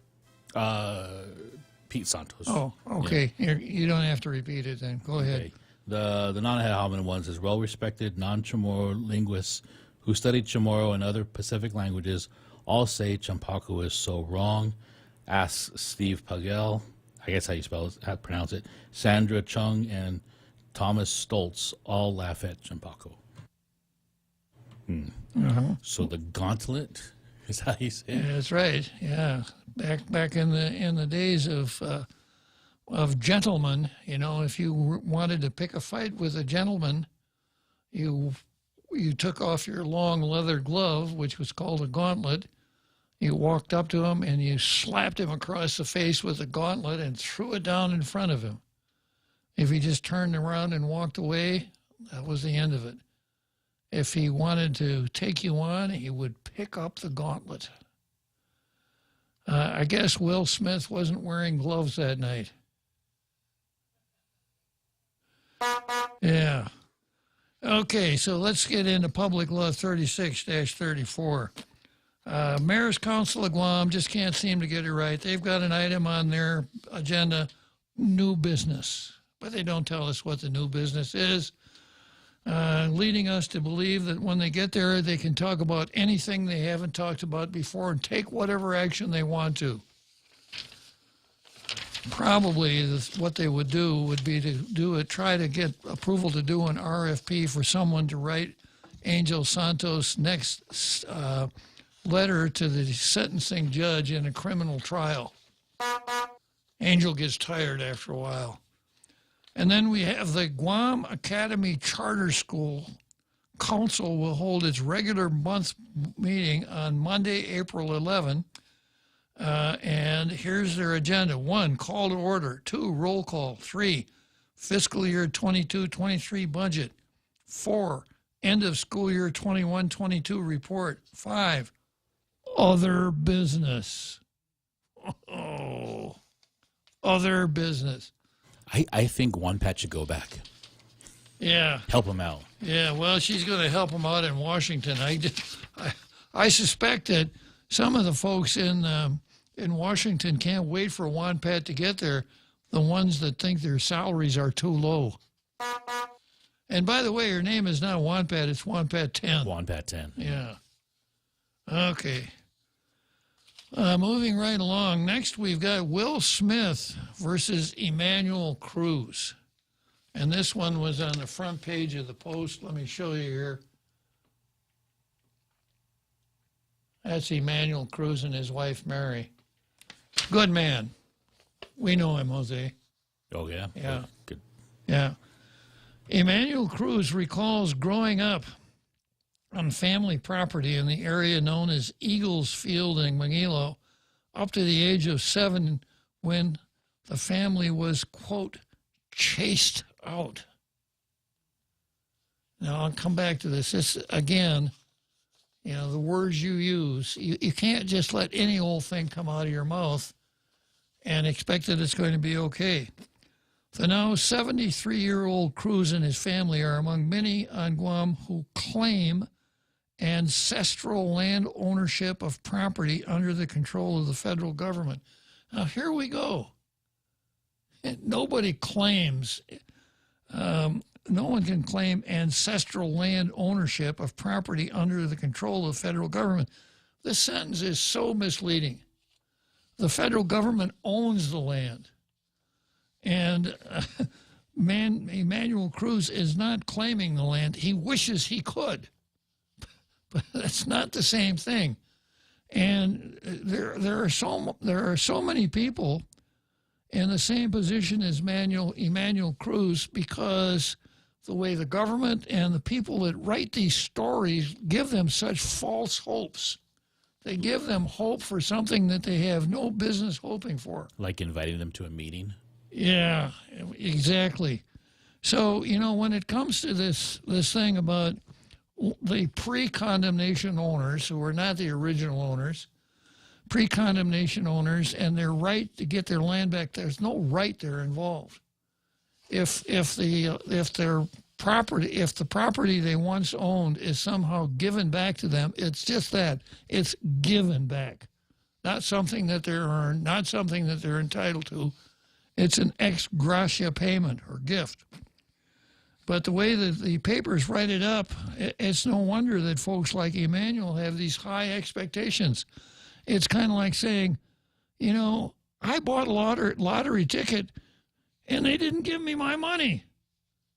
Pete Santos. Oh, okay. Yeah. You don't have to repeat it then. Go ahead. Okay. The non-ad hominem ones is well-respected non-Chamorro linguists who studied Chamorro and other Pacific languages All say Champako is so wrong. Ask Steve Pagel, I guess how you pronounce it, Sandra Chung, and Thomas Stoltz all laugh at Champako. So the gauntlet is how you say it? Yeah, that's right. Yeah, back in the days of gentlemen, you know, if you wanted to pick a fight with a gentleman, you took off your long leather glove, which was called a gauntlet. You walked up to him and you slapped him across the face with the gauntlet and threw it down in front of him. If he just turned around and walked away, that was the end of it. If he wanted to take you on, he would pick up the gauntlet. I guess Will Smith wasn't wearing gloves that night. Yeah. Okay, so let's get into Public Law 36-34. Mayor's Council of Guam just can't seem to get it right. They've got an item on their agenda, new business, but they don't tell us what the new business is, leading us to believe that when they get there, they can talk about anything they haven't talked about before and take whatever action they want to. Probably what they would do would be to try to get approval to do an RFP for someone to write Angel Santos' next letter to the sentencing judge in a criminal trial. Angel gets tired after a while. And then we have the Guam Academy Charter School Council will hold its regular month meeting on Monday, April 11. And here's their agenda. 1, call to order. 2, roll call. 3, fiscal year 22-23 budget. 4, end of school year 21-22 report. 5, other business. Oh, other business. I think One Pat should go back. Yeah. Help him out. Yeah, well, she's going to help him out in Washington. I suspect that some of the folks in Washington can't wait for Juan Pat to get there, the ones that think their salaries are too low. And by the way, her name is not Juan Pat, it's Juan Pat 10. Juan Pat 10. Yeah. Okay. Moving right along. Next, we've got Will Smith versus Emmanuel Cruz. And this one was on the front page of the Post. Let me show you here. That's Emmanuel Cruz and his wife, Mary. Good man. We know him, Jose. Oh, yeah? Yeah. Oh, good. Yeah. Emmanuel Cruz recalls growing up on family property in the area known as Eagles Field in Manilo up to the age of 7 when the family was, quote, chased out. Now, I'll come back to this. This, again, you know, the words you use, you can't just let any old thing come out of your mouth and expect that it's going to be okay. The now 73-year-old Cruz and his family are among many on Guam who claim ancestral land ownership of property under the control of the federal government. Now, here we go. Nobody claims, no one can claim ancestral land ownership of property under the control of the federal government. This sentence is so misleading. The federal government owns the land. And Emmanuel Cruz is not claiming the land. He wishes he could. But that's not the same thing. And there are so many people in the same position as Emmanuel Cruz because the way the government and the people that write these stories give them such false hopes. They give them hope for something that they have no business hoping for. Like inviting them to a meeting? Yeah, exactly. So, you know, when it comes to this thing about the pre-condemnation owners, who are not the original owners, pre-condemnation owners and their right to get their land back, there's no right there involved. If the property they once owned is somehow given back to them, it's just that. It's given back. Not something that they're earned, not something that they're entitled to. It's an ex gratia payment or gift. But the way that the papers write it up, it's no wonder that folks like Emmanuel have these high expectations. It's kind of like saying, you know, I bought a lottery ticket and they didn't give me my money.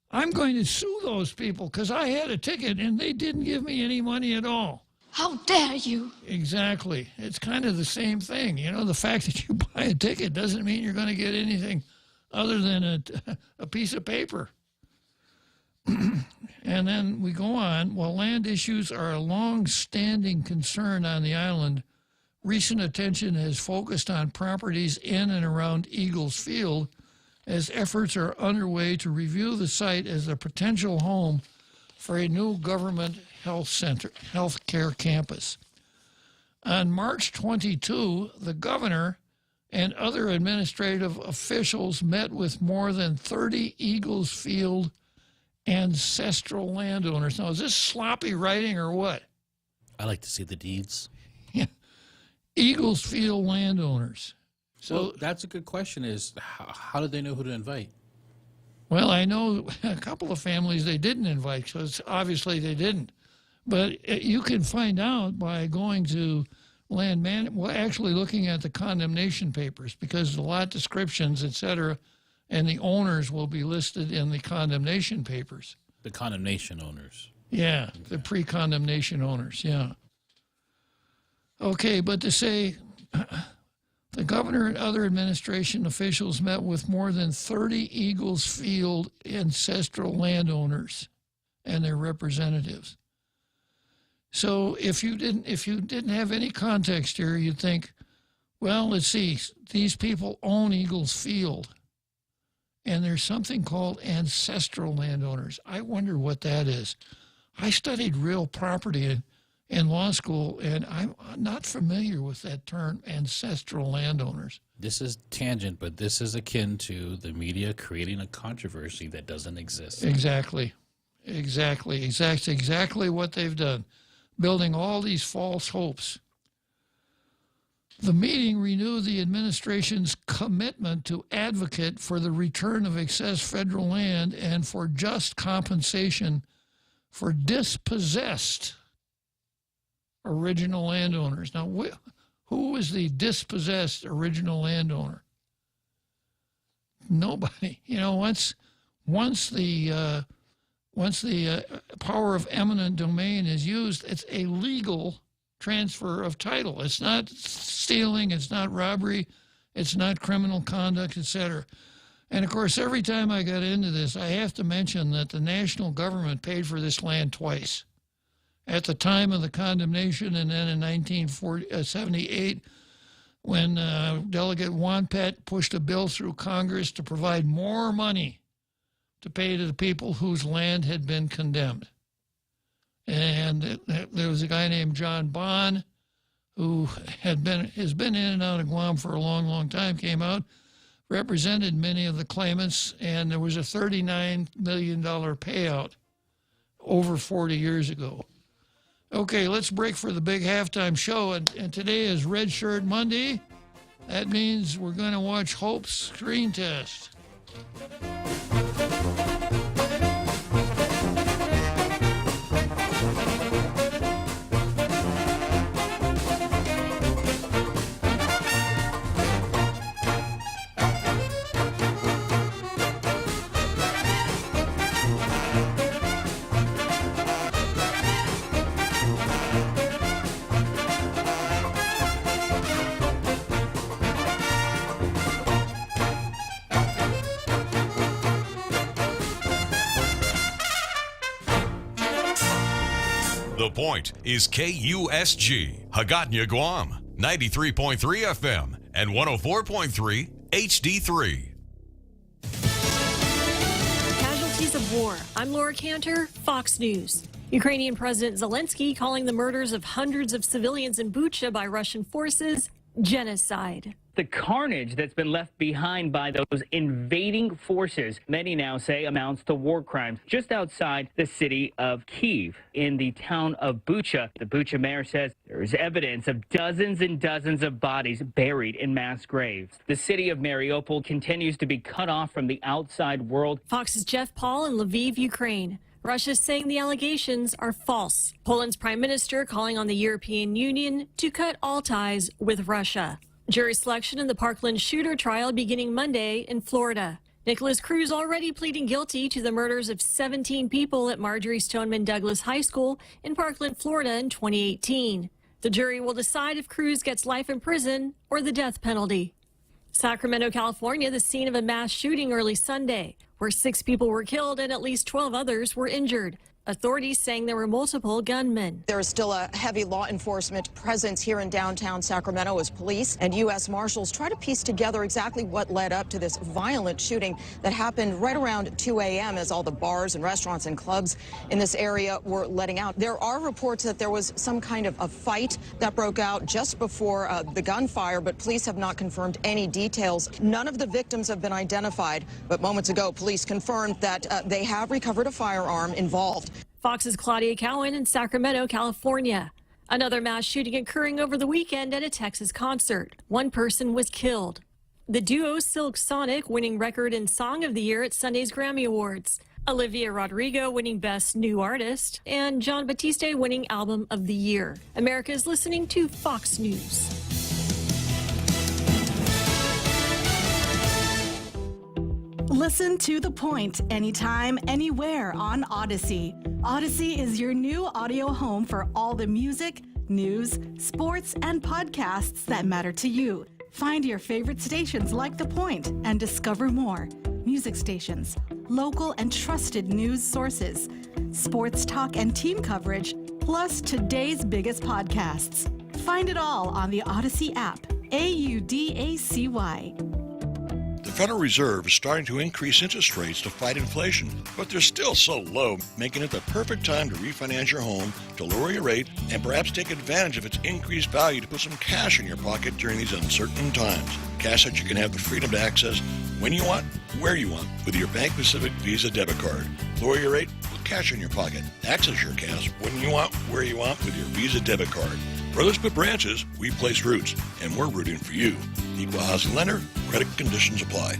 I'm going to sue those people because I had a ticket and they didn't give me any money at all. How dare you? Exactly. It's kind of the same thing. You know, the fact that you buy a ticket doesn't mean you're going to get anything other than a piece of paper. And then we go on. While land issues are a long-standing concern on the island, recent attention has focused on properties in and around Eagles Field as efforts are underway to review the site as a potential home for a new government health care campus. On March 22, the governor and other administrative officials met with more than 30 Eagles Field ancestral landowners. Now, is this sloppy writing or what? I like to see the deeds. Yeah. Eagles Field landowners. So well, that's a good question is how did they know who to invite? Well, I know a couple of families they didn't invite, so obviously they didn't. But you can find out by going to actually looking at the condemnation papers, because the lot descriptions, et cetera, and the owners will be listed in the condemnation papers. The condemnation owners. Yeah, okay. The pre-condemnation owners, yeah. Okay, but to say the governor and other administration officials met with more than 30 Eagles Field ancestral landowners and their representatives. So if you didn't have any context here, you'd think, well, let's see, these people own Eagles Field. And there's something called ancestral landowners. I wonder what that is. I studied real property in law school, and I'm not familiar with that term, ancestral landowners. This is tangent, but this is akin to the media creating a controversy that doesn't exist. Exactly what they've done, building all these false hopes. The meeting renewed the administration's commitment to advocate for the return of excess federal land and for just compensation for dispossessed original landowners. Now, who was the dispossessed original landowner? Nobody. You know, once the power of eminent domain is used, it's a legal transfer of title. It's not stealing, it's not robbery, it's not criminal conduct, etc. And of course, every time I got into this, I have to mention that the national government paid for this land twice. At the time of the condemnation, and then in 1978, when Delegate Wanpet pushed a bill through Congress to provide more money to pay to the people whose land had been condemned. And there was a guy named John Bond who has been in and out of Guam for a long, long time, came out, represented many of the claimants, and there was a $39 million payout over 40 years ago. Okay, let's break for the big halftime show, and today is Red Shirt Monday. That means we're going to watch Hope's screen test. The Point is KUSG, Hagåtña, Guam, 93.3 FM and 104.3 HD3. Casualties of war. I'm Laura Cantor, Fox News. Ukrainian President Zelensky calling the murders of hundreds of civilians in Bucha by Russian forces genocide. The carnage that's been left behind by those invading forces, many now say amounts to war crimes just outside the city of Kyiv in the town of Bucha. The Bucha mayor says there is evidence of dozens and dozens of bodies buried in mass graves. The city of Mariupol continues to be cut off from the outside world. Fox's Jeff Paul in Lviv, Ukraine. Russia's saying the allegations are false. Poland's prime minister calling on the European Union to cut all ties with Russia. Jury selection in the Parkland shooter trial beginning Monday in Florida. Nicholas Cruz already pleading guilty to the murders of 17 people at Marjorie Stoneman Douglas High School in Parkland, Florida in 2018. The jury will decide if Cruz gets life in prison or the death penalty. Sacramento, California, the scene of a mass shooting early Sunday, where 6 people were killed and at least 12 others were injured. Authorities saying there were multiple gunmen. There is still a heavy law enforcement presence here in downtown Sacramento as police and U.S. Marshals try to piece together exactly what led up to this violent shooting that happened right around 2 a.m. as all the bars and restaurants and clubs in this area were letting out. There are reports that there was some kind of a fight that broke out just before the gunfire, but police have not confirmed any details. None of the victims have been identified, but moments ago, police confirmed that they have recovered a firearm involved. Fox's Claudia Cowan in Sacramento, California. Another mass shooting occurring over the weekend at a Texas concert. 1 person was killed. The duo Silk Sonic winning Record and Song of the Year at Sunday's Grammy Awards. Olivia Rodrigo winning Best New Artist. And Jon Batiste winning Album of the Year. America is listening to Fox News. Listen to The Point anytime, anywhere on Odyssey. Odyssey is your new audio home for all the music, news, sports, and podcasts that matter to you. Find your favorite stations like The Point and discover more. Music stations, local and trusted news sources, sports talk and team coverage, plus today's biggest podcasts. Find it all on the Odyssey app. AUDACY. The Federal Reserve is starting to increase interest rates to fight inflation, but they're still so low, making it the perfect time to refinance your home, to lower your rate, and perhaps take advantage of its increased value to put some cash in your pocket during these uncertain times. Cash that you can have the freedom to access when you want, where you want, with your Bank Pacific Visa debit card. Lower your rate, put cash in your pocket. Access your cash when you want, where you want, with your Visa debit card. Brothers put branches, we place roots, and we're rooting for you. Equal housing lender, credit conditions apply.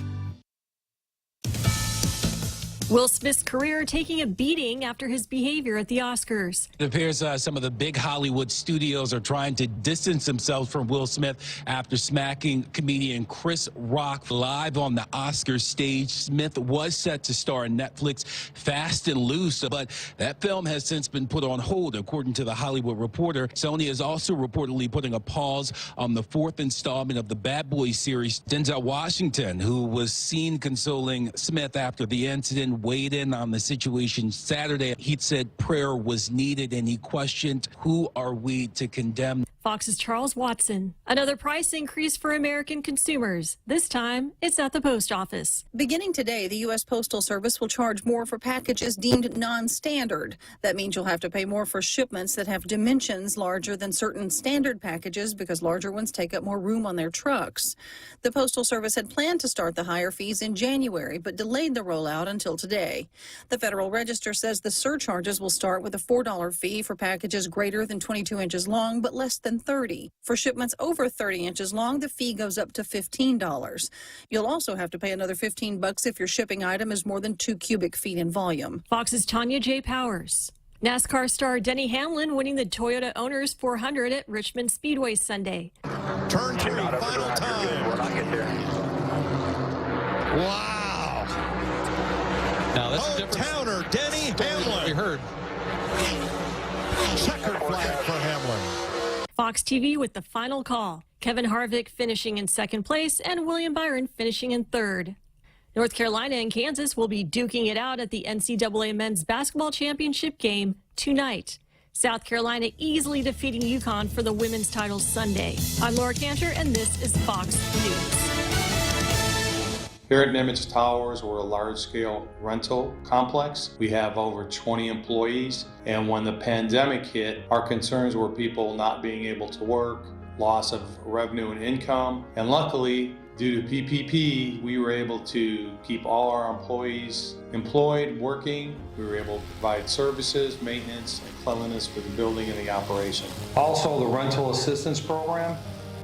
Will Smith's career taking a beating after his behavior at the Oscars. It appears some of the big Hollywood studios are trying to distance themselves from Will Smith after smacking comedian Chris Rock live on the Oscars stage. Smith was set to star in Netflix Fast and Loose, but that film has since been put on hold, according to the Hollywood Reporter. Sony is also reportedly putting a pause on the 4th installment of the Bad Boys series. Denzel Washington, who was seen consoling Smith after the incident, weighed in on the situation Saturday. He said prayer was needed, and he questioned, who are we to condemn? Fox's Charles Watson. Another price increase for American consumers. This time, it's at the post office. Beginning today, the U.S. Postal Service will charge more for packages deemed non-standard. That means you'll have to pay more for shipments that have dimensions larger than certain standard packages because larger ones take up more room on their trucks. The Postal Service had planned to start the higher fees in January, but delayed the rollout until today. The Federal Register says the surcharges will start with a $4 fee for packages greater than 22 inches long, but less than 30. For shipments over 30 inches long, the fee goes up to $15. You'll also have to pay another $15 if your shipping item is more than 2 cubic feet in volume. Fox's Tanya J. Powers. NASCAR star Denny Hamlin winning the Toyota Owners 400 at Richmond Speedway Sunday. Turn 3, final time. Wow. Now that's a different Towner, Denny Hamlin. We heard. Checkered flag for Hamlin. Fox TV with the final call. Kevin Harvick finishing in second place and William Byron finishing in third. North Carolina and Kansas will be duking it out at the NCAA Men's Basketball Championship game tonight. South Carolina easily defeating UConn for the women's title Sunday. I'm Laura Cantor, and this is Fox News. Here at Nimitz Towers, we're a large-scale rental complex. We have over 20 employees, and when the pandemic hit, our concerns were people not being able to work, loss of revenue and income. And luckily, due to PPP, we were able to keep all our employees employed, working. We were able to provide services, maintenance, and cleanliness for the building and the operation. Also, the rental assistance program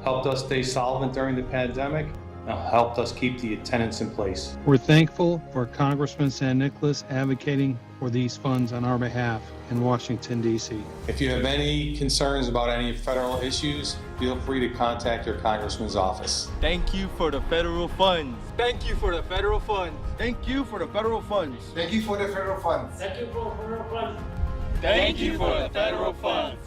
helped us stay solvent during the pandemic and helped us keep the tenants in place. We're thankful for Congressman San Nicolas advocating for these funds on our behalf in Washington, D.C. If you have any concerns about any federal issues, feel free to contact your congressman's office. Thank you for the federal funds. Thank you for the federal funds. Thank you for the federal funds. Thank you for the federal funds. Thank you for the federal funds. Thank you for the federal funds.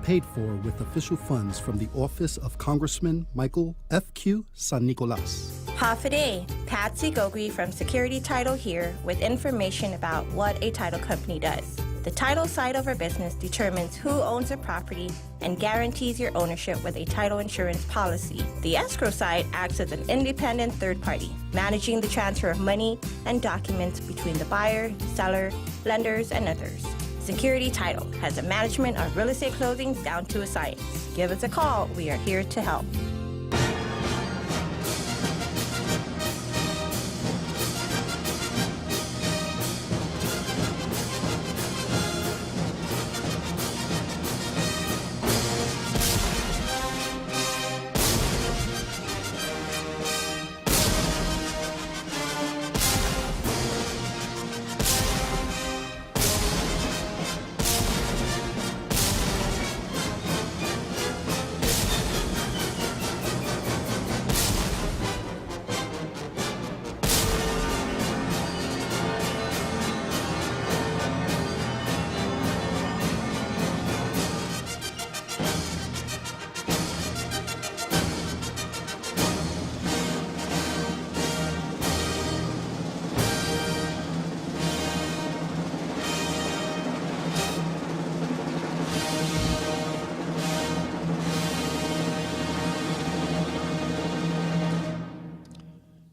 Paid for with official funds from the office of Congressman Michael F.Q. San Nicolas. Hafa, Patsy Gogri from Security Title here with information about what a title company does. The title side of our business determines who owns a property and guarantees your ownership with a title insurance policy. The escrow side acts as an independent third party, managing the transfer of money and documents between the buyer, seller, lenders, and others. Security Title has the management of real estate closings down to a science. Give us a call. We are here to help.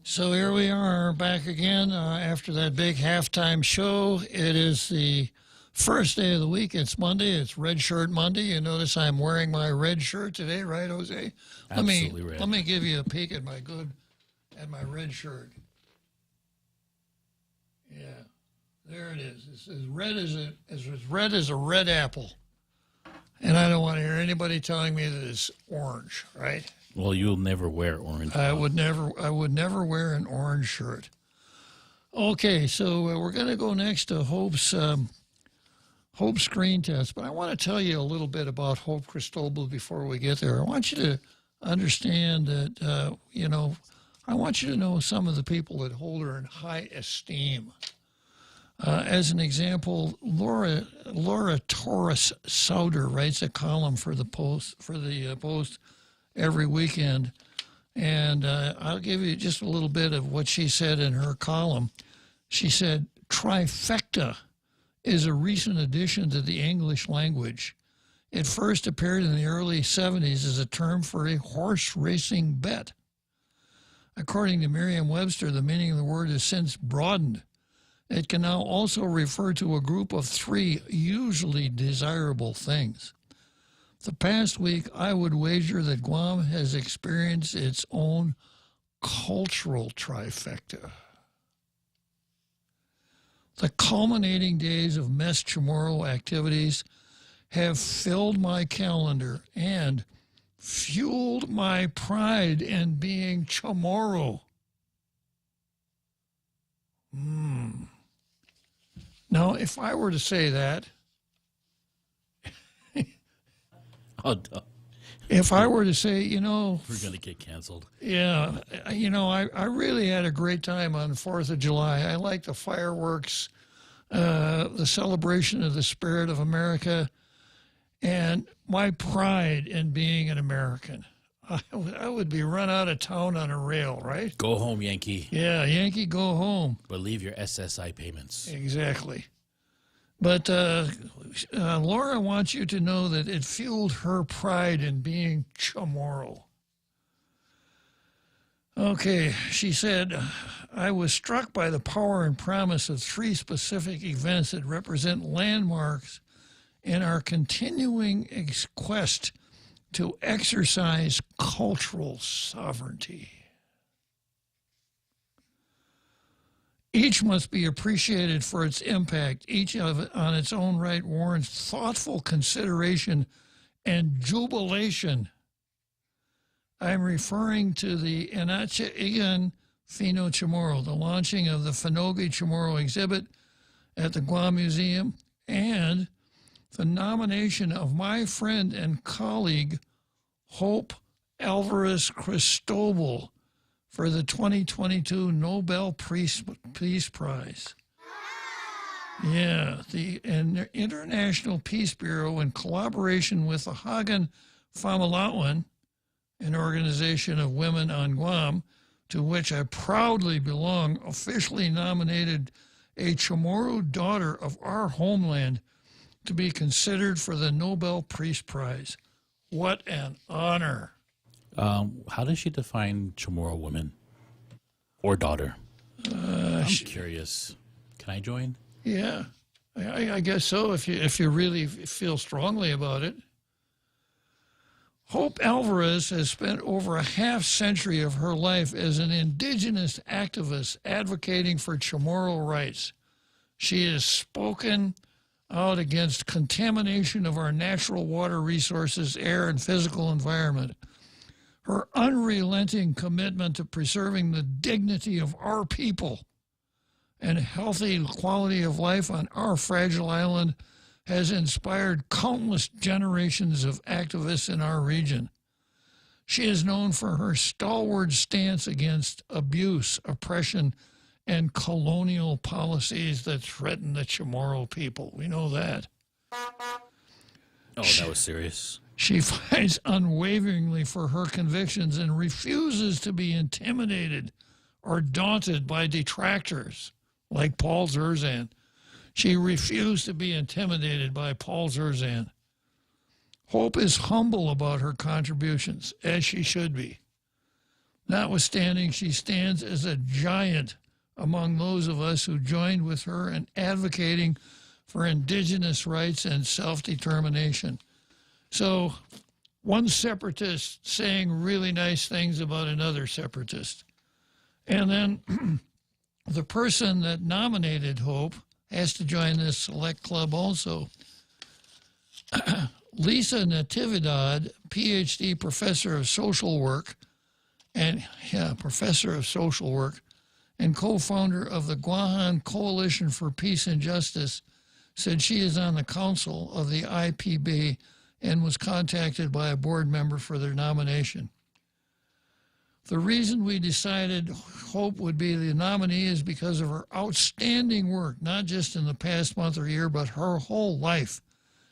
So here we are back again after that big halftime show. It is the first day of the week. It's Monday. It's Red Shirt Monday. You notice I'm wearing my red shirt today, right, Jose? Absolutely red. Let me give you a peek at my red shirt. Yeah, there it is. It's as red as a red apple. And I don't want to hear anybody telling me that it's orange, right? Well, you'll never wear orange. I would never wear an orange shirt. Okay, so we're going to go next to Hope's screen test, but I want to tell you a little bit about Hope Cristobal before we get there. I want you to understand that, I want you to know some of the people that hold her in high esteem. As an example, Laura Torres Sauder writes a column for the Post every weekend, and I'll give you just a little bit of what she said in her column. She said, "Trifecta is a recent addition to the English language. It first appeared in the early 70s as a term for a horse racing bet. According to Merriam-Webster, the meaning of the word has since broadened. It can now also refer to a group of three usually desirable things. The past week, I would wager that Guam has experienced its own cultural trifecta. The culminating days of Mes Chamorro activities have filled my calendar and fueled my pride in being Chamorro. Now, if I were to say that, if I were to say, we're going to get canceled. Yeah, I really had a great time on 4th of July. I like the fireworks, the celebration of the spirit of America, and my pride in being an American. I would be run out of town on a rail, right? Go home, Yankee. Yeah, Yankee, go home. But leave your SSI payments. Exactly. But Laura wants you to know that it fueled her pride in being Chamorro. Okay, she said, I was struck by the power and promise of three specific events that represent landmarks in our continuing quest to exercise cultural sovereignty. Each must be appreciated for its impact. Each of it on its own right warrants thoughtful consideration and jubilation. I'm referring to the Enache Igan Fino Chamorro, the launching of the Finogi Chamorro exhibit at the Guam Museum, and the nomination of my friend and colleague, Hope Alvarez Cristobal, for the 2022 Nobel Peace Prize. Yeah, the International Peace Bureau, in collaboration with the Hagan Familauan, an organization of women on Guam, to which I proudly belong, officially nominated a Chamorro daughter of our homeland to be considered for the Nobel Peace Prize. What an honor. How does she define Chamorro women or daughter? I'm curious. Can I join? Yeah, I guess so, if you really feel strongly about it. Hope Alvarez has spent over a half-century of her life as an indigenous activist advocating for Chamorro rights. She has spoken out against contamination of our natural water resources, air, and physical environment. Her unrelenting commitment to preserving the dignity of our people and healthy quality of life on our fragile island has inspired countless generations of activists in our region. She is known for her stalwart stance against abuse, oppression, and colonial policies that threaten the Chamorro people. We know that. Oh, that was serious. She fights unwaveringly for her convictions and refuses to be intimidated or daunted by detractors like Paul Zerzan. She refused to be intimidated by Paul Zerzan. Hope is humble about her contributions, as she should be. Notwithstanding, she stands as a giant among those of us who joined with her in advocating for indigenous rights and self-determination. So, one separatist saying really nice things about another separatist. And then the person that nominated Hope has to join this select club also. Lisa Natividad, PhD professor of social work, and co-founder of the Guahan Coalition for Peace and Justice, said she is on the council of the IPB and was contacted by a board member for their nomination. The reason we decided Hope would be the nominee is because of her outstanding work, not just in the past month or year, but her whole life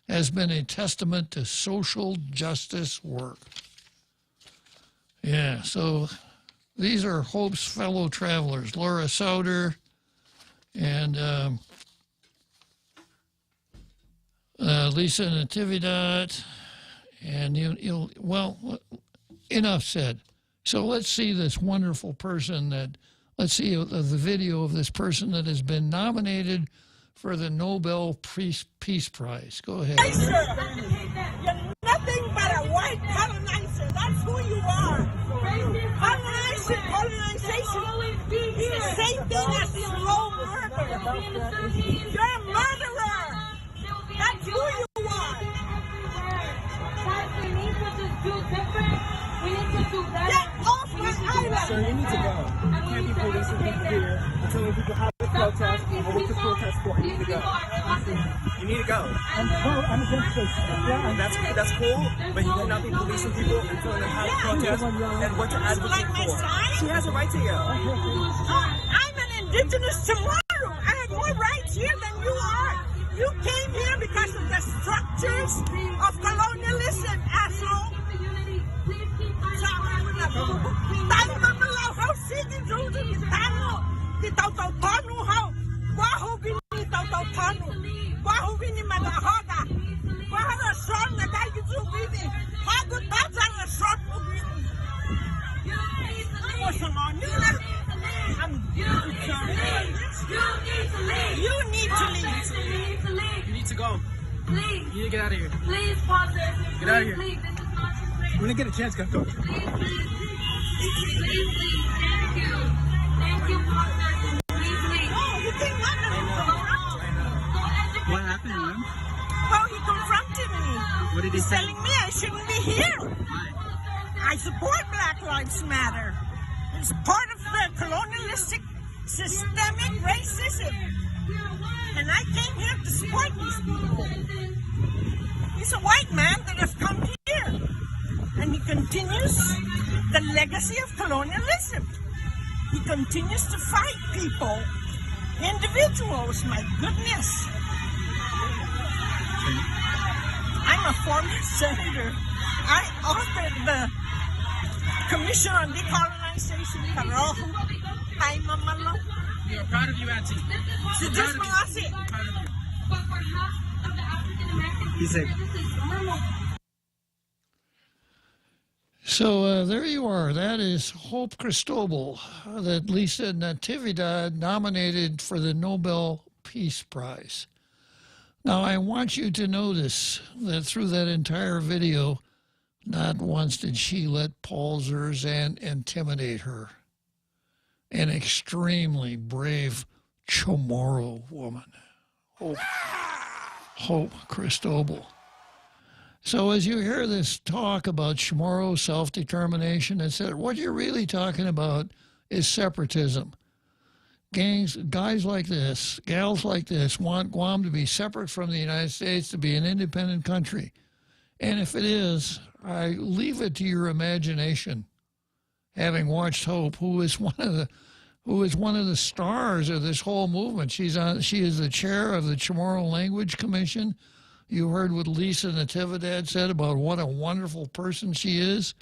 has been a testament to social justice work. Yeah, so these are Hope's fellow travelers, Laura Sauter and Lisa Natividad, and well, enough said. So let's see this wonderful person let's see the video of this person that has been nominated for the Nobel Peace Prize. Go ahead. You're nothing but a white colonizer. That's who you are. Colonization is the same thing as slow murder. You're a murderer. That's who you are. We need to just do different. We need to do better. Get off my island. Sir, you need to go. You can't be policing people here until when people have a protest or what to protest for. You need to go. You need to go. I'm against this. Yeah, that's cool, but you cannot be policing people until they have a protest and what to advocate for. She has a right to go. I'm an indigenous Chamorro. I have more rights here than you are. You came here because of the structures of colonialism, asshole. You need to leave. You need to go. Please. You need to get out of here. Please pause this. Get out of here. Please, this is not When I get a chance, go. Thank you. Thank you, Father. Oh, you came out of What happened, ma'am? Well, he confronted me. What did he say? Telling me I shouldn't be here. I support Black Lives Matter. It's part of the colonialistic systemic racism. And I came here to support these people. He's a white man that has come here. And he continues the legacy of colonialism. He continues to fight people, individuals, my goodness. I'm a former senator. I authored the Commission on Decolonization. Karohu. Hi, Mamalo. We are proud of you, Auntie. So just Malasi. He said. So there you are. That is Hope Cristobal, that Lisa Natividad nominated for the Nobel Peace Prize. Now, I want you to notice that through that entire video, not once did she let Paul Zerzan intimidate her. An extremely brave Chamorro woman, Hope Cristobal. So as you hear this talk about Chamorro self-determination, etc., what you're really talking about is separatism. Guys like this, gals like this want Guam to be separate from the United States, to be an independent country. And if it is, I leave it to your imagination. Having watched Hope, who is one of the stars of this whole movement. She is the chair of the Chamorro Language Commission. You heard what Lisa Natividad said about what a wonderful person she is.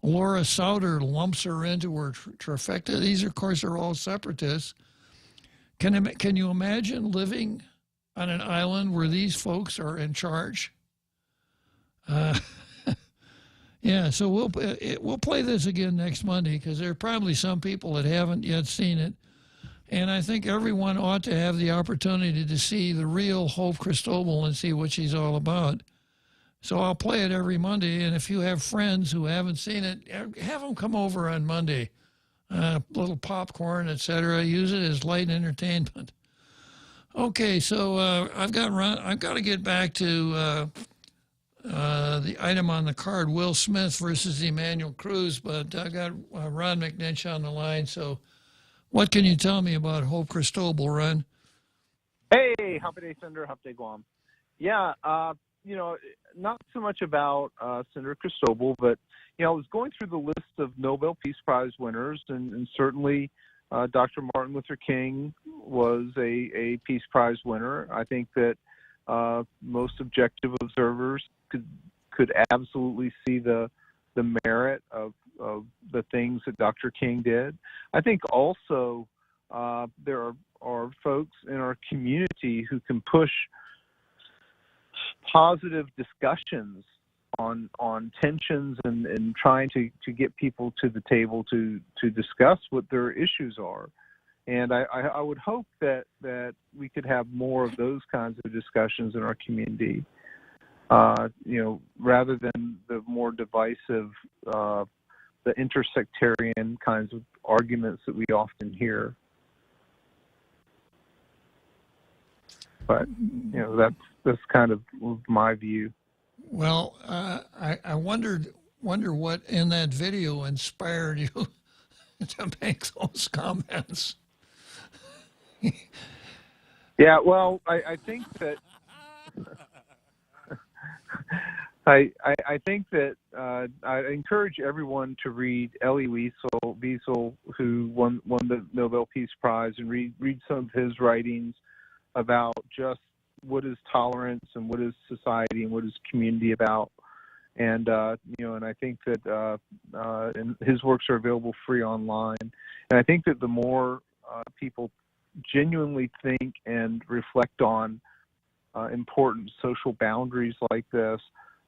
Laura Souter lumps her into her trifecta. These, of course, are all separatists. Can you imagine living on an island where these folks are in charge? Yeah, so we'll play this again next Monday, because there are probably some people that haven't yet seen it. And I think everyone ought to have the opportunity to see the real Hope Cristobal and see what she's all about. So I'll play it every Monday, and if you have friends who haven't seen it, have them come over on Monday. Little popcorn, etc. Use it as light entertainment. Okay, so I've got to get back to the item on the card, Will Smith versus Emmanuel Cruz, but I got Ron McNinch on the line. So what can you tell me about Hope Cristobal, Ron? Hey, Happy Day, Senator. Happy Day, Guam. Yeah, not so much about Senator Cristobal, but, I was going through the list of Nobel Peace Prize winners, and certainly Dr. Martin Luther King was a Peace Prize winner. I think that most objective observers could absolutely see the merit of the things that Dr. King did. I think also there are folks in our community who can push positive discussions on tensions and trying to get people to the table to discuss what their issues are. And I would hope that we could have more of those kinds of discussions in our community, rather than the more divisive, the intersectarian kinds of arguments that we often hear. But, that's kind of my view. Well, I wonder what in that video inspired you to make those comments. Yeah, well, I think that I think that I encourage everyone to read Elie Wiesel, who won the Nobel Peace Prize, and read some of his writings about just what is tolerance and what is society and what is community about. And and I think that and his works are available free online. And I think that the more people genuinely think and reflect on important social boundaries like this,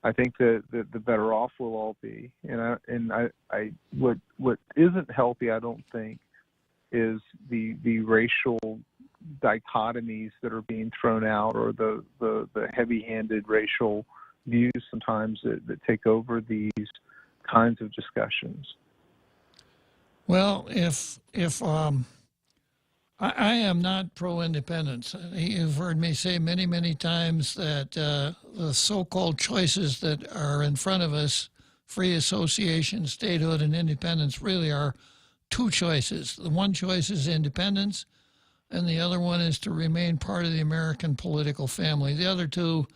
I think that the better off we'll all be. And I what isn't healthy, I don't think, is the racial dichotomies that are being thrown out, or the heavy-handed racial views sometimes that take over these kinds of discussions. Well, if I am not pro-independence. You've heard me say many, many times that the so-called choices that are in front of us, free association, statehood, and independence, really are two choices. The one choice is independence, and the other one is to remain part of the American political family. The other two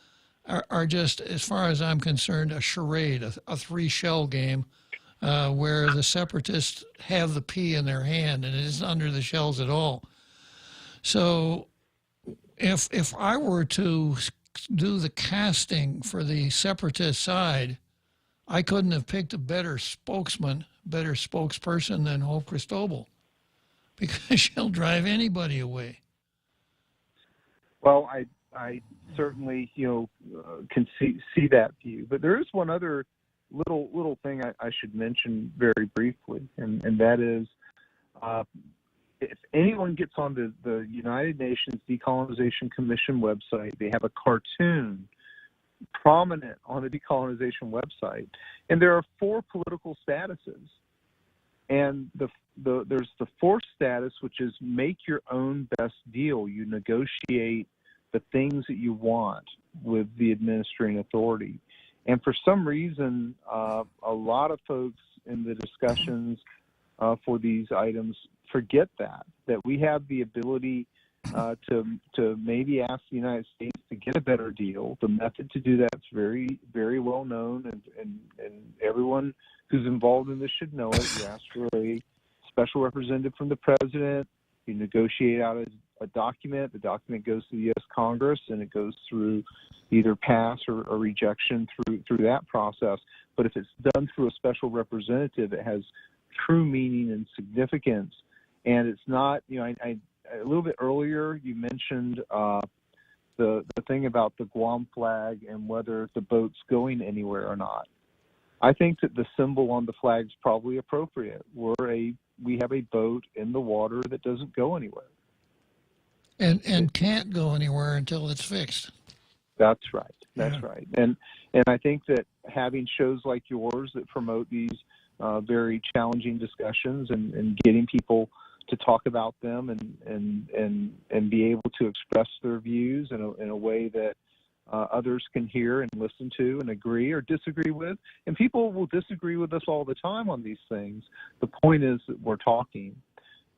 are just, as far as I'm concerned, a charade, a three-shell game, where the separatists have the pea in their hand and it isn't under the shells at all. So if I were to do the casting for the separatist side, I couldn't have picked a better spokesperson than Hope Cristobal, because she'll drive anybody away. Well, I certainly, can see that view. But there is one other little thing I should mention very briefly, and that is, if anyone gets on the United Nations Decolonization Commission website, they have a cartoon prominent on the decolonization website, and there are 4 political statuses. And there's the fourth status, which is make your own best deal. You negotiate the things that you want with the administrating authority. And for some reason, a lot of folks in the discussions for these items forget that we have the ability to maybe ask the United States to get a better deal. The method to do that is very, very well known, and everyone who's involved in this should know it. You ask for a special representative from the president. You negotiate out a document. The document goes to the U.S. Congress, and it goes through either pass or rejection through that process. But if it's done through a special representative, it has true meaning and significance. And it's not, a little bit earlier you mentioned the thing about the Guam flag and whether the boat's going anywhere or not. I think that the symbol on the flag is probably appropriate. We have a boat in the water that doesn't go anywhere. And can't go anywhere until it's fixed. That's right. That's right. And I think that having shows like yours that promote these very challenging discussions and getting people to talk about them and be able to express their views in a way that others can hear and listen to and agree or disagree with. And people will disagree with us all the time on these things. The point is that we're talking.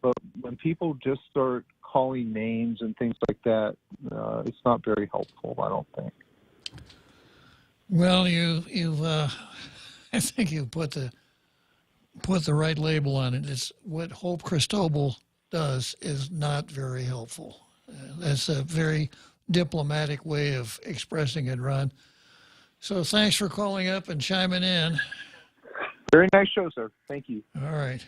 But when people just start calling names and things like that, it's not very helpful, I don't think. Well, you've I think you put the right label on it. It's what Hope Cristobal does is not very helpful. That's a very diplomatic way of expressing it, Ron. So thanks for calling up and chiming in. Very nice show, sir. Thank you. All right.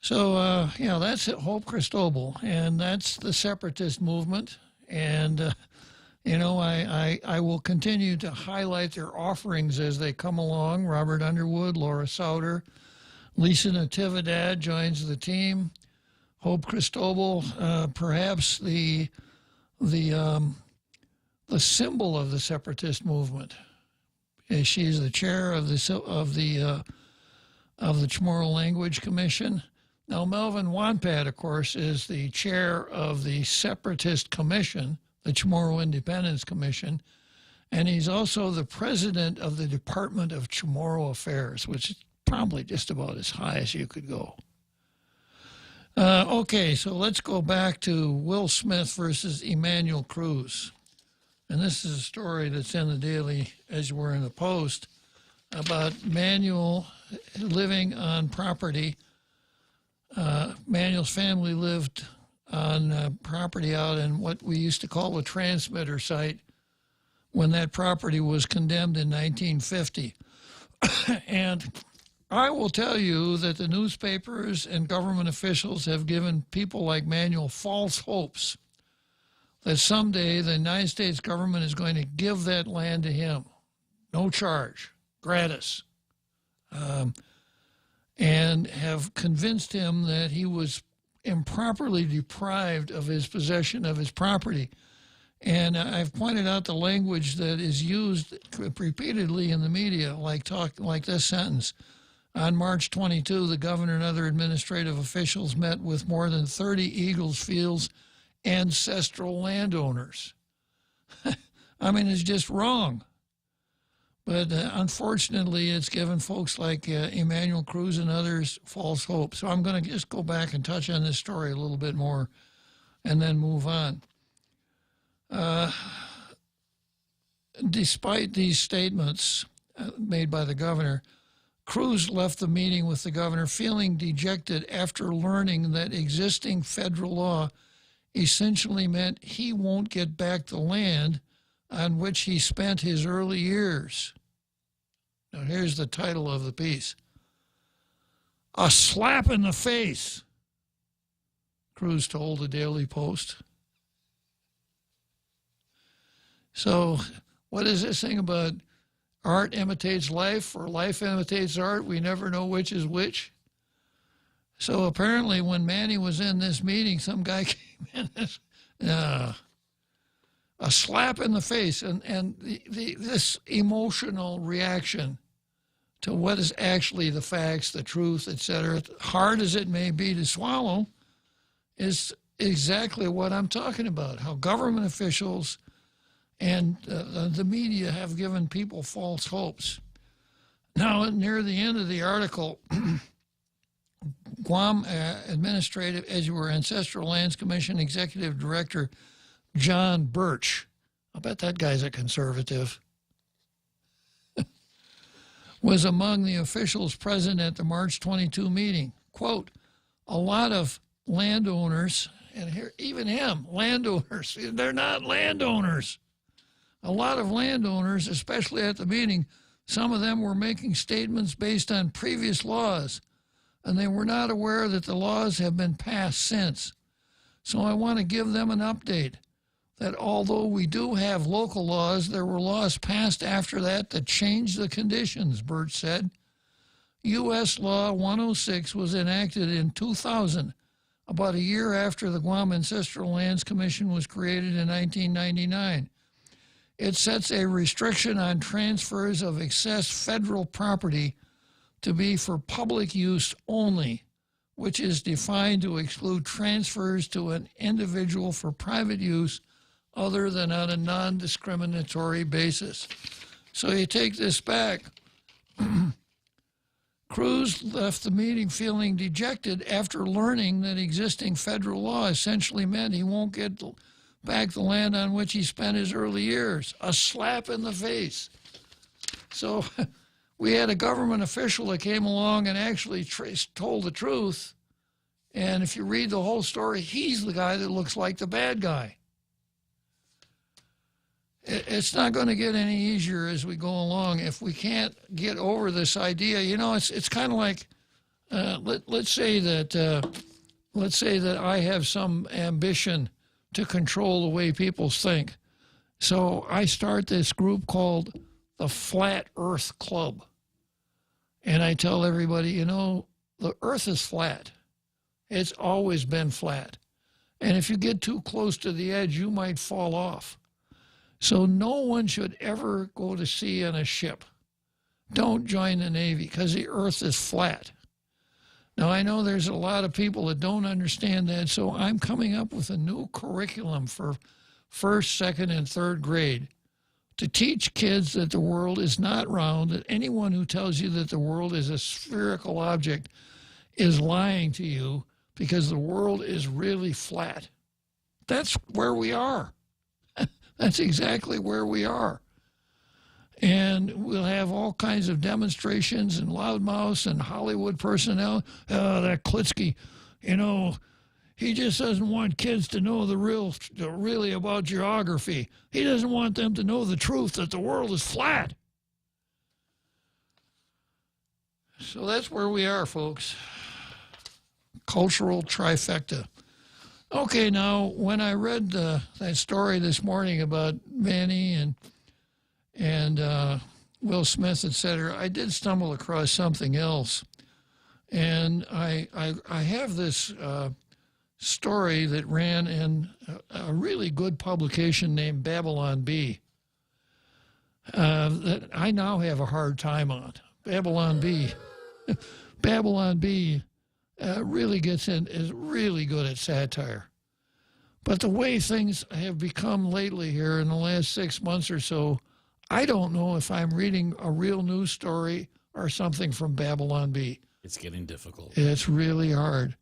So, that's Hope Cristobal, and that's the separatist movement. And, I will continue to highlight their offerings as they come along. Robert Underwood, Laura Sauter, Lisa Natividad joins the team. Hope Cristobal, perhaps the symbol of the separatist movement. She's the chair of the Chamorro Language Commission. Now, Melvin Wampat, of course, is the chair of the Separatist Commission, the Chamorro Independence Commission, and he's also the president of the Department of Chamorro Affairs, which is probably just about as high as you could go. Okay, so let's go back to Will Smith versus Emmanuel Cruz. And this is a story that's in the Daily, as you were in the Post, about Manuel living on property. Manuel's family lived on property out in what we used to call a transmitter site when that property was condemned in 1950. And I will tell you that the newspapers and government officials have given people like Manuel false hopes that someday the United States government is going to give that land to him, no charge, gratis. And have convinced him that he was improperly deprived of his possession of his property. And I've pointed out the language that is used repeatedly in the media, like this sentence. On March 22, the governor and other administrative officials met with more than 30 Eagles Field's ancestral landowners. I mean, it's just wrong. But unfortunately, it's given folks like Emmanuel Cruz and others false hope. So I'm going to just go back and touch on this story a little bit more and then move on. Despite these statements made by the governor, Cruz left the meeting with the governor feeling dejected after learning that existing federal law essentially meant he won't get back the land on which he spent his early years. Now, here's the title of the piece. A slap in the face, Cruz told the Daily Post. So, what is this thing about art imitates life or life imitates art? We never know which is which. So apparently when Manny was in this meeting, some guy came in, a slap in the face, and this emotional reaction to what is actually the facts, the truth, etc., hard as it may be to swallow, is exactly what I'm talking about, how government officials and the media have given people false hopes. Now, near the end of the article, Guam Administrative Ancestral Lands Commission Executive Director John Birch, I bet that guy's a conservative, was among the officials present at the March 22 meeting. Quote, a lot of landowners, and here, even him, landowners, they're not landowners. A lot of landowners, especially at the meeting, some of them were making statements based on previous laws, and they were not aware that the laws have been passed since. So I want to give them an update that although we do have local laws, there were laws passed after that changed the conditions, Birch said. U.S. Law 106 was enacted in 2000, about a year after the Guam Ancestral Lands Commission was created in 1999. It sets a restriction on transfers of excess federal property to be for public use only, which is defined to exclude transfers to an individual for private use other than on a non-discriminatory basis. So you take this back. Cruz left the meeting feeling dejected after learning that existing federal law essentially meant he won't get back the land on which he spent his early years. A slap in the face. So we had a government official that came along and actually told the truth. And if you read the whole story, he's the guy that looks like the bad guy. It's not going to get any easier as we go along if we can't get over this idea. You know, it's kind of like, let's say that I have some ambition to control the way people think. So I start this group called the Flat Earth Club. And I tell everybody, you know, the Earth is flat. It's always been flat. And if you get too close to the edge, you might fall off. So no one should ever go to sea on a ship. Don't join the Navy because the Earth is flat. Now, I know there's a lot of people that don't understand that, so I'm coming up with a new curriculum for first, second, and third grade to teach kids that the world is not round, that anyone who tells you that the world is a spherical object is lying to you because the world is really flat. That's where we are. That's exactly where we are. And we'll have all kinds of demonstrations and loudmouths and Hollywood personnel. That Klitzkie, you know, he just doesn't want kids to know really about geography. He doesn't want them to know the truth that the world is flat. So that's where we are, folks. Cultural trifecta. Okay, now, when I read that story this morning about Manny and Will Smith, etc., I did stumble across something else. And I have this story that ran in a really good publication named Babylon Bee that I now have a hard time on. Babylon Bee. Babylon Bee really gets in, is really good at satire. But the way things have become lately here in the last 6 months or so, I don't know if I'm reading a real news story or something from Babylon Bee. It's getting difficult. It's really hard.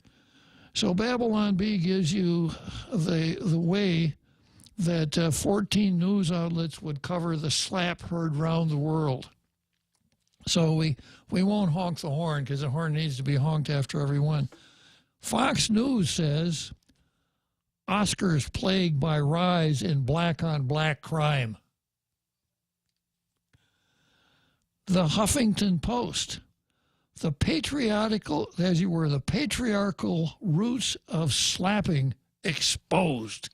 So Babylon Bee gives you the way that 14 news outlets would cover the slap heard round the world. So we won't honk the horn because the horn needs to be honked after every one. Fox News says Oscars plagued by rise in black-on-black crime. The Huffington Post, the patriarchal roots of slapping exposed.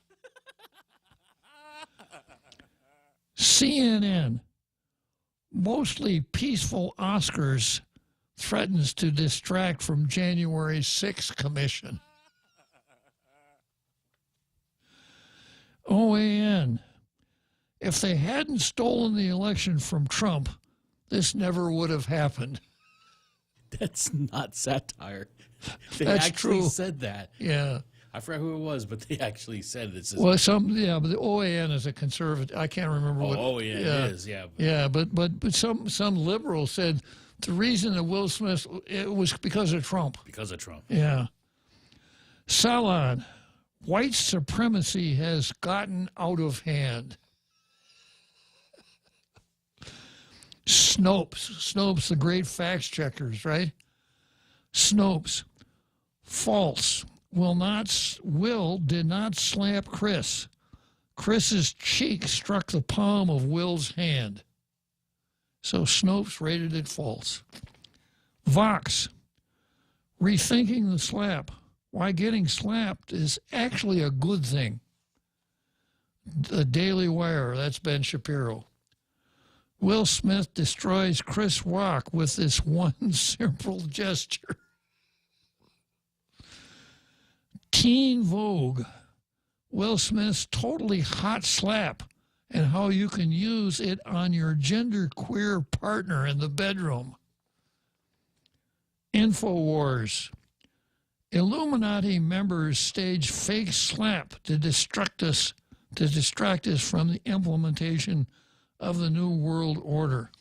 CNN, mostly peaceful Oscars threatens to distract from January 6th commission. OAN, if they hadn't stolen the election from Trump, this never would have happened. That's not satire. They That's actually true. said that. Yeah. I forgot who it was, but they actually said this. Well, but the OAN is a conservative. I can't remember what. Oh, yeah, it is. Yeah. Yeah, but some liberals said the reason that Will Smith, it was because of Trump. Because of Trump. Yeah. Salon, white supremacy has gotten out of hand. Snopes, the great fact checkers, right? Snopes, false. Will did not slap Chris. Chris's cheek struck the palm of Will's hand. So Snopes rated it false. Vox, rethinking the slap. Why getting slapped is actually a good thing. The Daily Wire, that's Ben Shapiro. Will Smith destroys Chris Rock with this one simple gesture. Teen Vogue, Will Smith's totally hot slap and how you can use it on your genderqueer partner in the bedroom. InfoWars, Illuminati members stage fake slap to distract us from the implementation of the New World Order.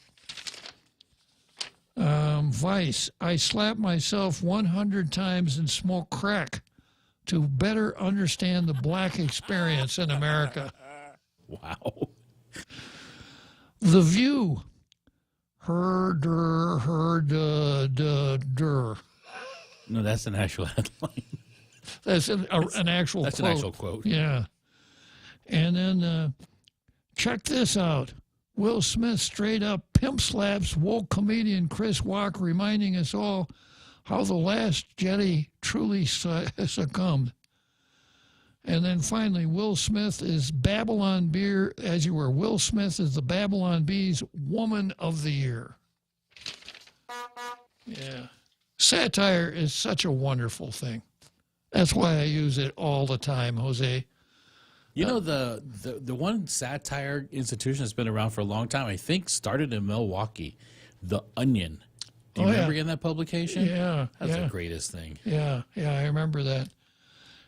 Vice, I slap myself 100 times and smoke crack to better understand the black experience in America. Wow. The View, der. No, that's an actual headline. That's an actual That's quote. an actual quote. Yeah. And then check this out. Will Smith straight up pimp slaps woke comedian Chris Rock, reminding us all how the last Jedi truly succumbed. And then finally, Will Smith is Babylon Bee, as you were. Will Smith is the Babylon Bee's Woman of the Year. Yeah. Satire is such a wonderful thing. That's why I use it all the time, Jose. You know, the one satire institution that's been around for a long time, I think started in Milwaukee, The Onion. Do you remember getting that publication? Yeah. That's the greatest thing. Yeah, I remember that.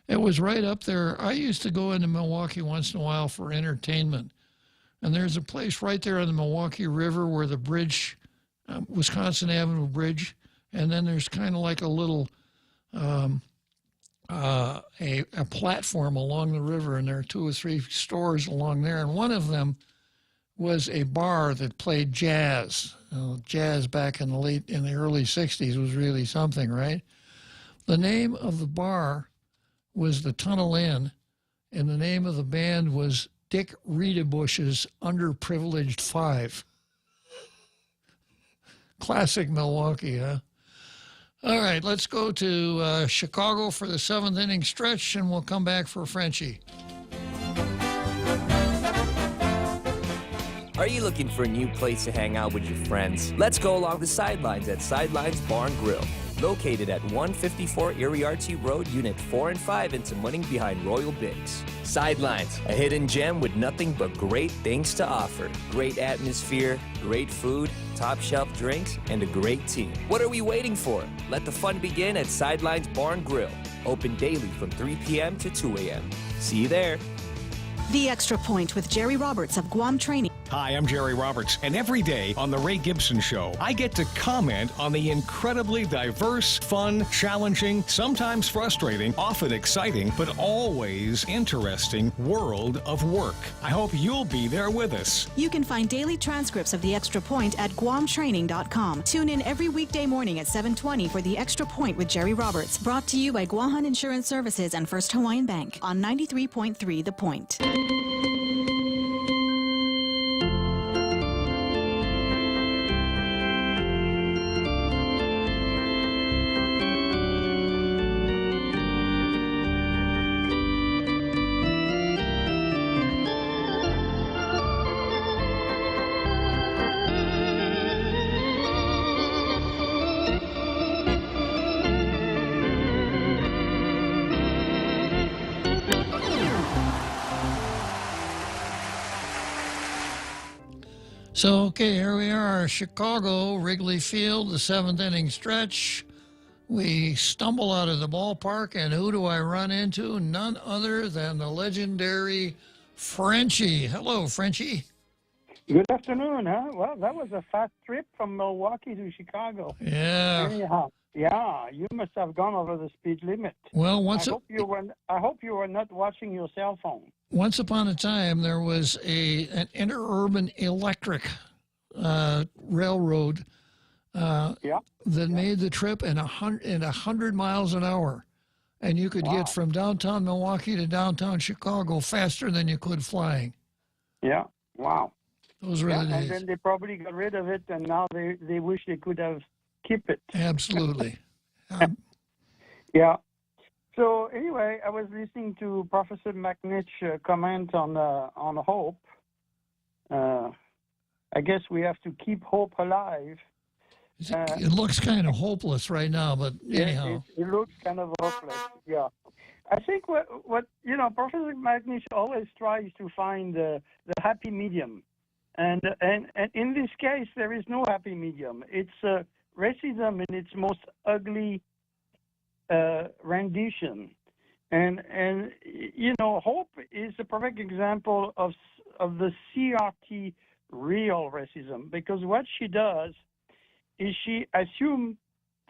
It was right up there. I used to go into Milwaukee once in a while for entertainment. And there's a place right there on the Milwaukee River where the bridge, Wisconsin Avenue Bridge, and then there's kind of like a little, a platform along the river, and there are 2 or 3 stores along there. And one of them was a bar that played jazz. Jazz back in the early 60s was really something, right? The name of the bar was the Tunnel Inn, and the name of the band was Dick Reedebush's Underprivileged Five. Classic Milwaukee, huh? All right, let's go to Chicago for the 7th inning stretch, and we'll come back for Frenchie. Are you looking for a new place to hang out with your friends? Let's go along the sidelines at Sidelines Bar and Grill. Located at 154 Iriarty Road, Unit 4 and 5 in Tamuning behind Royal Bigs. Sidelines, a hidden gem with nothing but great things to offer. Great atmosphere, great food, top shelf drinks, and a great team. What are we waiting for? Let the fun begin at Sidelines Bar and Grill. Open daily from 3 p.m. to 2 a.m. See you there. The Extra Point with Jerry Roberts of Guam Training. Hi, I'm Jerry Roberts, and every day on The Ray Gibson Show, I get to comment on the incredibly diverse, fun, challenging, sometimes frustrating, often exciting, but always interesting world of work. I hope you'll be there with us. You can find daily transcripts of The Extra Point at guamtraining.com. Tune in every weekday morning at 7:20 for The Extra Point with Jerry Roberts, brought to you by Guahan Insurance Services and First Hawaiian Bank on 93.3 The Point. So, okay, here we are, Chicago, Wrigley Field, the seventh inning stretch. We stumble out of the ballpark, and who do I run into? None other than the legendary Frenchie. Hello, Frenchie. Good afternoon, huh? Well, that was a fast trip from Milwaukee to Chicago. Yeah. Anyhow, yeah, you must have gone over the speed limit. Well, I hope you were not watching your cell phone. Once upon a time, there was an interurban electric railroad that made the trip in 100 miles an hour. And you could get from downtown Milwaukee to downtown Chicago faster than you could flying. Yeah, wow. Those were the days. And then they probably got rid of it, and now they wish they could have kept it. Absolutely. Yeah. So anyway, I was listening to Professor McNich comment on hope. I guess we have to keep hope alive. It looks kind of hopeless right now, but anyhow. It looks kind of hopeless, yeah. I think what Professor McNich always tries to find the happy medium. And in this case, there is no happy medium. It's racism in its most ugly rendition. And hope is a perfect example of the CRT real racism, because what she does is she assumes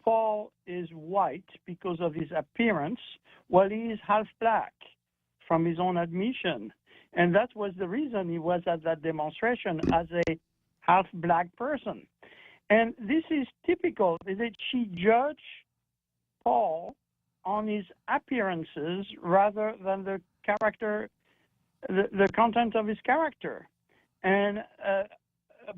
Paul is white because of his appearance, while he is half black from his own admission. And that was the reason he was at that demonstration as a half black person. And this is typical, that she judged Paul on his appearances rather than the character, the content of his character. And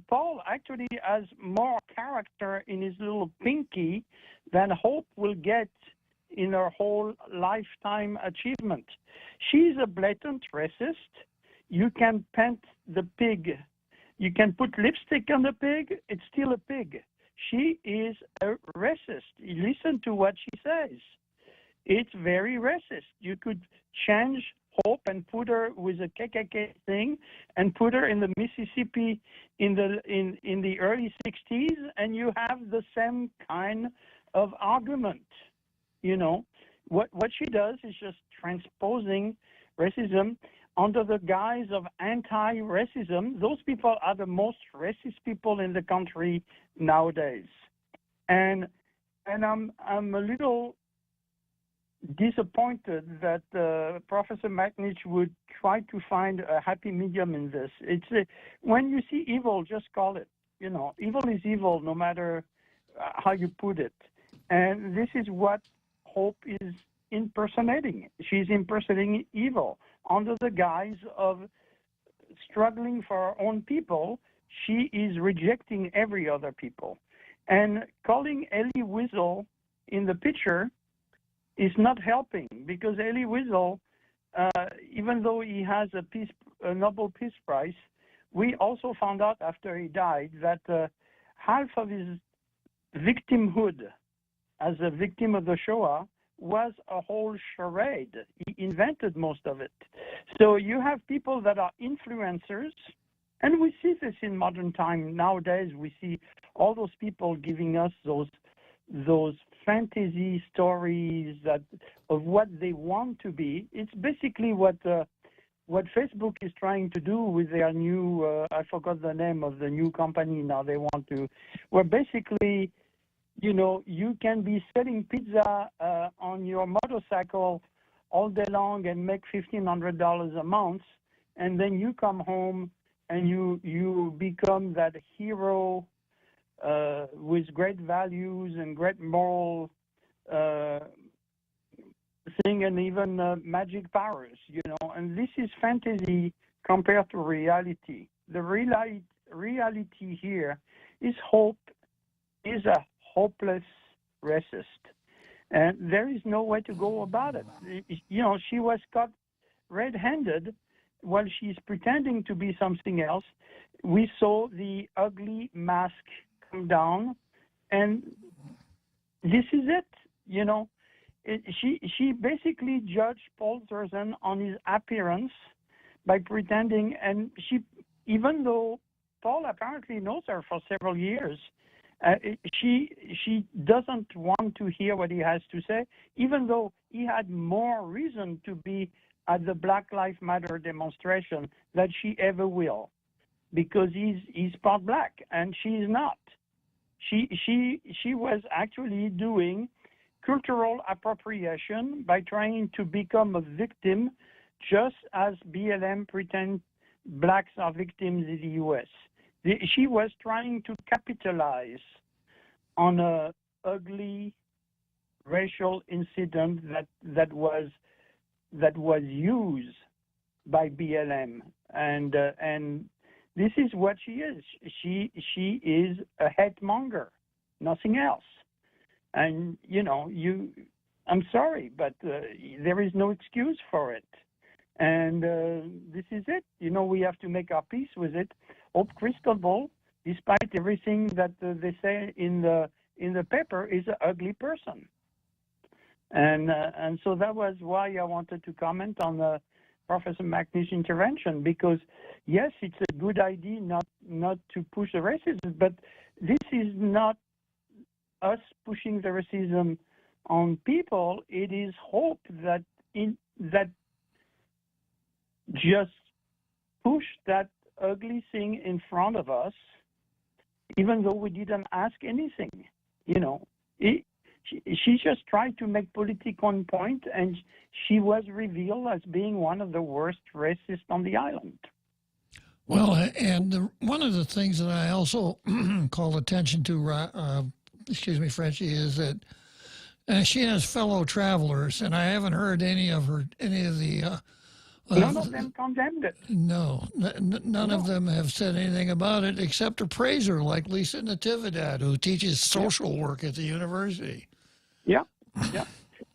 Paul actually has more character in his little pinky than Hope will get in her whole lifetime achievement. She's a blatant racist. You can paint the pig. You can put lipstick on the pig. It's still a pig. She is a racist. Listen to what she says. It's very racist. You could change Hope and put her with a KKK thing and put her in the Mississippi in the early 60s, and you have the same kind of argument. You know, what she does is just transposing racism under the guise of anti-racism. Those people are the most racist people in the country nowadays. And I'm a little disappointed that Professor McNich would try to find a happy medium in this. It's when you see evil, just call it. You know, evil is evil, no matter how you put it. And this is what Hope is impersonating. She's impersonating evil under the guise of struggling for her own people. She is rejecting every other people, and calling Elie Wiesel in the picture is not helping, because Elie Wiesel, even though he has a Nobel Peace Prize, we also found out after he died that half of his victimhood as a victim of the Shoah was a whole charade. He invented most of it. So you have people that are influencers, and we see this in modern time. Nowadays, we see all those people giving us those fantasy stories of what they want to be. It's basically what Facebook is trying to do with their new, I forgot the name of the new company now they want to, where basically, you can be selling pizza on your motorcycle all day long and make $1,500 a month, and then you come home and you become that hero with great values and great moral thing and even magic powers, and this is fantasy compared to reality. The reality here is Hope is a hopeless racist, and there is no way to go about it. She was caught red-handed while she's pretending to be something else. We saw the ugly mask come down, and this is it. She basically judged Paul Thurston on his appearance by pretending, and even though Paul apparently knows her for several years, she doesn't want to hear what he has to say, even though he had more reason to be at the Black Lives Matter demonstration than she ever will, because he's part black and she's not. She was actually doing cultural appropriation by trying to become a victim, just as BLM pretend blacks are victims in the U.S. She was trying to capitalize on a ugly racial incident that was used by BLM, and this is what she is. She is a hate monger, nothing else. And I'm sorry, but there is no excuse for it. And this is it. We have to make our peace with it. Hope Christopher, despite everything that they say in the paper, is an ugly person. And so that was why I wanted to comment on Professor McNeil's intervention, because yes, it's a good idea not to push the racism, but this is not us pushing the racism on people. It is Hope that just push that ugly thing in front of us, even though we didn't ask anything. She just tried to make political point, and she was revealed as being one of the worst racists on the island. Well, and one of the things that I also call attention to, excuse me, Frenchie, is that she has fellow travelers, and I haven't heard any of the. None of them condemned it. No, none of them have said anything about it except to praise her, like Lisa Natividad, who teaches social work at the university. Yeah.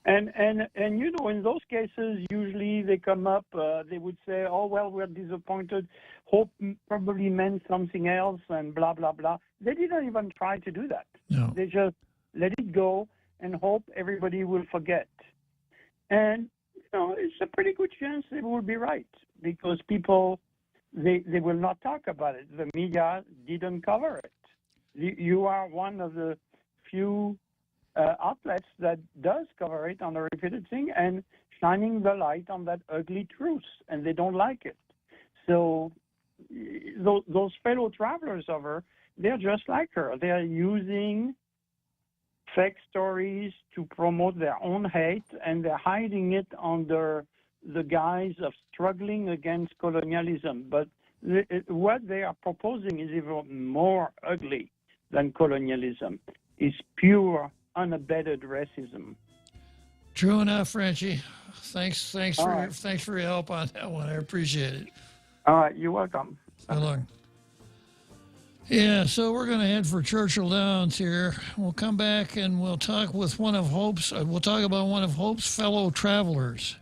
And in those cases, usually they come up, they would say, oh, well, we're disappointed. Hope probably meant something else and blah, blah, blah. They didn't even try to do that. No. They just let it go and hope everybody will forget. And, it's a pretty good chance they will be right, because people, they will not talk about it. The media didn't cover it. You are one of the few outlets that does cover it on a repeated thing and shining the light on that ugly truth, and they don't like it. So those fellow travelers of her, they're just like her. They're using fake stories to promote their own hate, and they're hiding it under the guise of struggling against colonialism. But what they are proposing is even more ugly than colonialism. It's pure, unabated racism. True enough, Frenchie. Thanks All for your help on that one. I appreciate it. All right, you're welcome. So long. Yeah, so we're going to head for Churchill Downs here. We'll come back and we'll talk with one of Hope's. We'll talk about one of Hope's fellow travelers.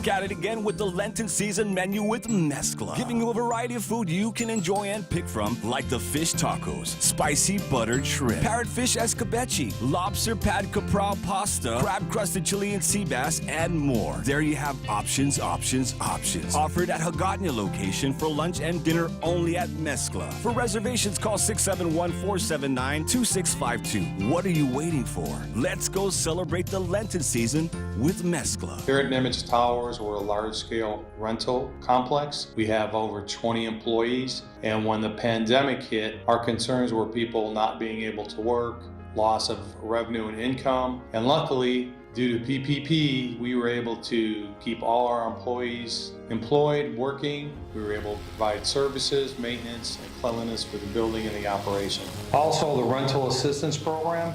back at it again with the Lenten season menu with Mezcla, giving you a variety of food you can enjoy and pick from, like the fish tacos, spicy buttered shrimp, parrotfish escabeche, lobster pad capral pasta, crab-crusted Chilean sea bass, and more. There you have options, options, options. Offered at Hagåtña location for lunch and dinner only at Mezcla. For reservations, call 671-479-2652. What are you waiting for? Let's go celebrate the Lenten season with Mezcla. Here at Nimitz Towers, we're a large-scale rental complex. We have over 20 employees, and when the pandemic hit, our concerns were people not being able to work, loss of revenue and income, and luckily, due to PPP, we were able to keep all our employees employed, working. We were able to provide services, maintenance, and cleanliness for the building and the operation. Also, the rental assistance program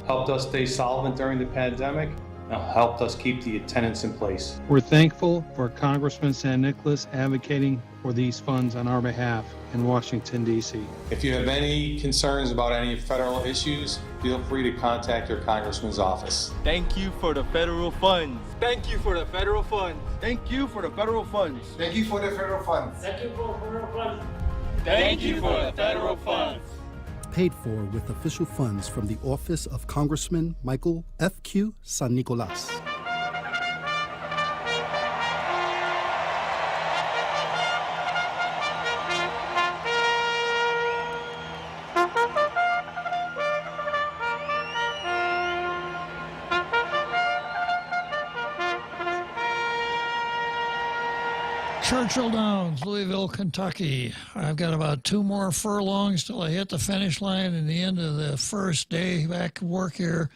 helped us stay solvent during the pandemic and helped us keep the attendance in place. We're thankful for Congressman San Nicolas advocating for these funds on our behalf in Washington, D.C. If you have any concerns about any federal issues, feel free to contact your congressman's office. Thank you for the federal funds. Thank you for the federal funds. Thank you for the federal funds. Thank you for the federal funds. Thank you for the federal funds. Thank you for the federal funds. Paid for with official funds from the office of Congressman Michael F.Q. San Nicolas. Churchill Downs, Louisville, Kentucky. I've got about 2 more furlongs till I hit the finish line and the end of the first day back to work here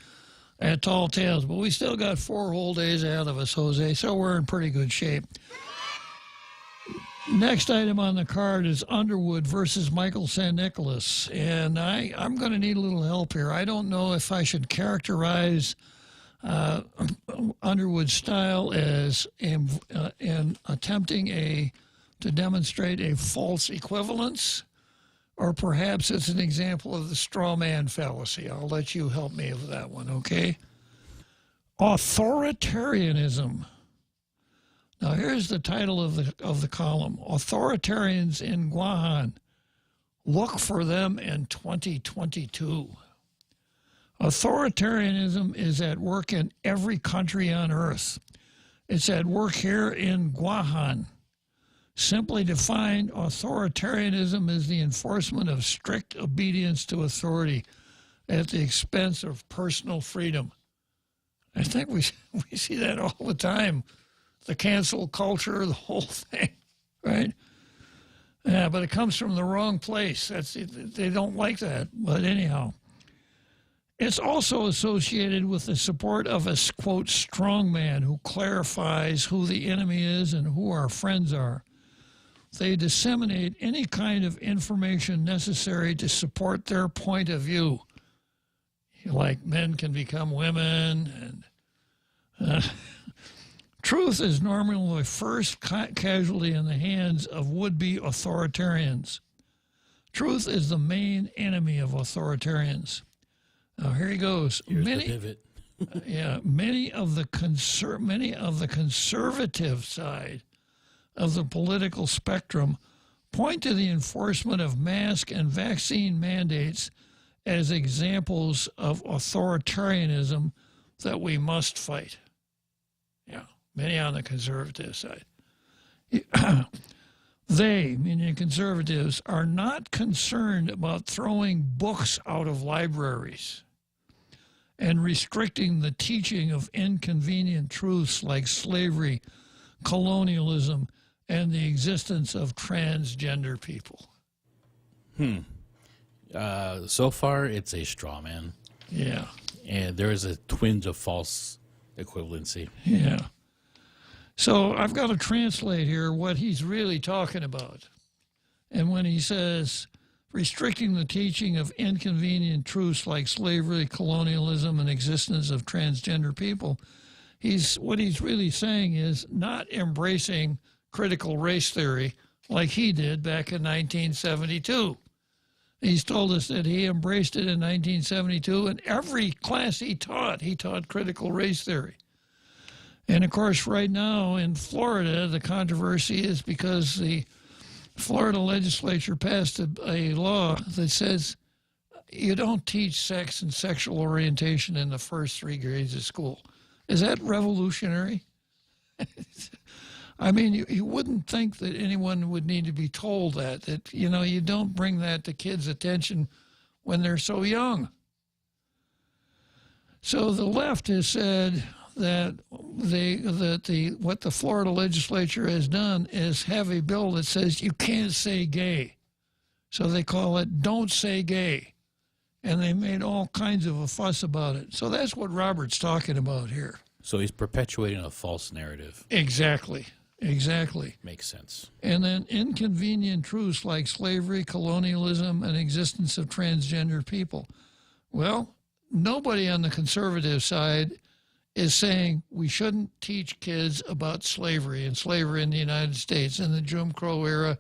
at Tall Tales. But we still got 4 whole days ahead of us, Jose, so we're in pretty good shape. Next item on the card is Underwood versus Michael San Nicolas. And I'm going to need a little help here. I don't know if I should characterize Underwood's style as in attempting to demonstrate a false equivalence, or perhaps it's an example of the straw man fallacy. I'll let you help me with that one, okay? Authoritarianism. Now here's the title of the column: Authoritarians in Guahan. Look for them in 2022. Authoritarianism is at work in every country on earth. It's at work here in Guahan. Simply defined, authoritarianism is the enforcement of strict obedience to authority at the expense of personal freedom. I think we see that all the time. The cancel culture, the whole thing, right? Yeah, but it comes from the wrong place. They don't like that. But anyhow, it's also associated with the support of a, quote, strong man who clarifies who the enemy is and who our friends are. They disseminate any kind of information necessary to support their point of view. Like men can become women. And truth is normally the first casualty in the hands of would-be authoritarians. Truth is the main enemy of authoritarians. Now here he goes. Many of the conservative side of the political spectrum point to the enforcement of mask and vaccine mandates as examples of authoritarianism that we must fight. Yeah, many on the conservative side. They, meaning conservatives, are not concerned about throwing books out of libraries and restricting the teaching of inconvenient truths like slavery, colonialism, and the existence of transgender people. So far, it's a straw man. Yeah. And there is a twinge of false equivalency. Yeah. So I've got to translate here what he's really talking about. And when he says restricting the teaching of inconvenient truths like slavery, colonialism, and existence of transgender people, what he's really saying is not embracing critical race theory like he did back in 1972. He's told us that he embraced it in 1972, and every class he taught critical race theory. And, of course, right now in Florida, the controversy is because the Florida legislature passed a law that says you don't teach sex and sexual orientation in the first 3 grades of school. Is that revolutionary? I mean, you wouldn't think that anyone would need to be told that, you don't bring that to kids' attention when they're so young. So the left has said that what the Florida legislature has done is have a bill that says you can't say gay. So they call it Don't Say Gay. And they made all kinds of a fuss about it. So that's what Robert's talking about here. So he's perpetuating a false narrative. Exactly. Makes sense. And then inconvenient truths like slavery, colonialism, and existence of transgender people. Well, nobody on the conservative side is saying we shouldn't teach kids about slavery and slavery in the United States and the Jim Crow era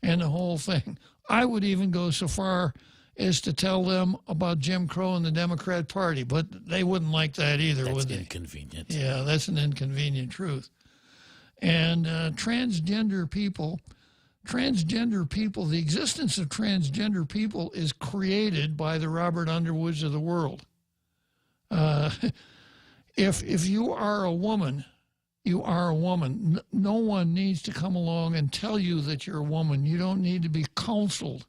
and the whole thing. I would even go so far as to tell them about Jim Crow and the Democrat Party, but they wouldn't like that either, would they? That's inconvenient. Yeah, that's an inconvenient truth. And transgender people, the existence of transgender people is created by the Robert Underwoods of the world. If you are a woman, you are a woman. No one needs to come along and tell you that you're a woman. You don't need to be counseled.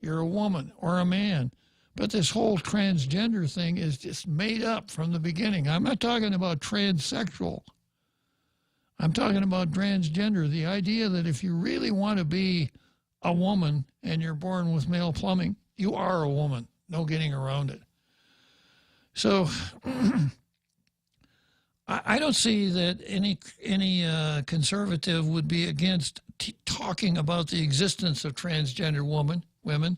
You're a woman or a man. But this whole transgender thing is just made up from the beginning. I'm not talking about transsexual. I'm talking about transgender. The idea that if you really want to be a woman and you're born with male plumbing, you are a woman. No getting around it. So I don't see that any conservative would be against talking about the existence of transgender women.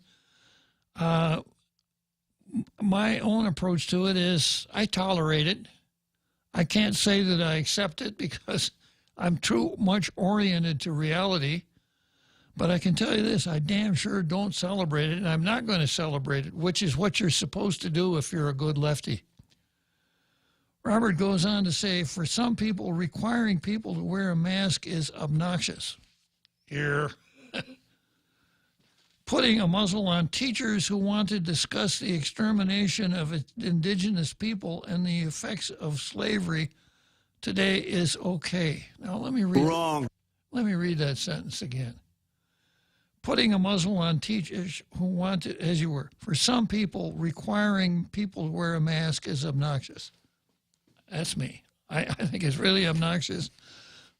My own approach to it is I tolerate it. I can't say that I accept it because I'm too much oriented to reality. But I can tell you this, I damn sure don't celebrate it, and I'm not going to celebrate it, which is what you're supposed to do if you're a good lefty. Robert goes on to say, for some people, requiring people to wear a mask is obnoxious. Here. Putting a muzzle on teachers who want to discuss the extermination of indigenous people and the effects of slavery today is okay. Now let me read that sentence again. Putting a muzzle on teachers who want to, as you were, for some people, requiring people to wear a mask is obnoxious. That's me. I think it's really obnoxious.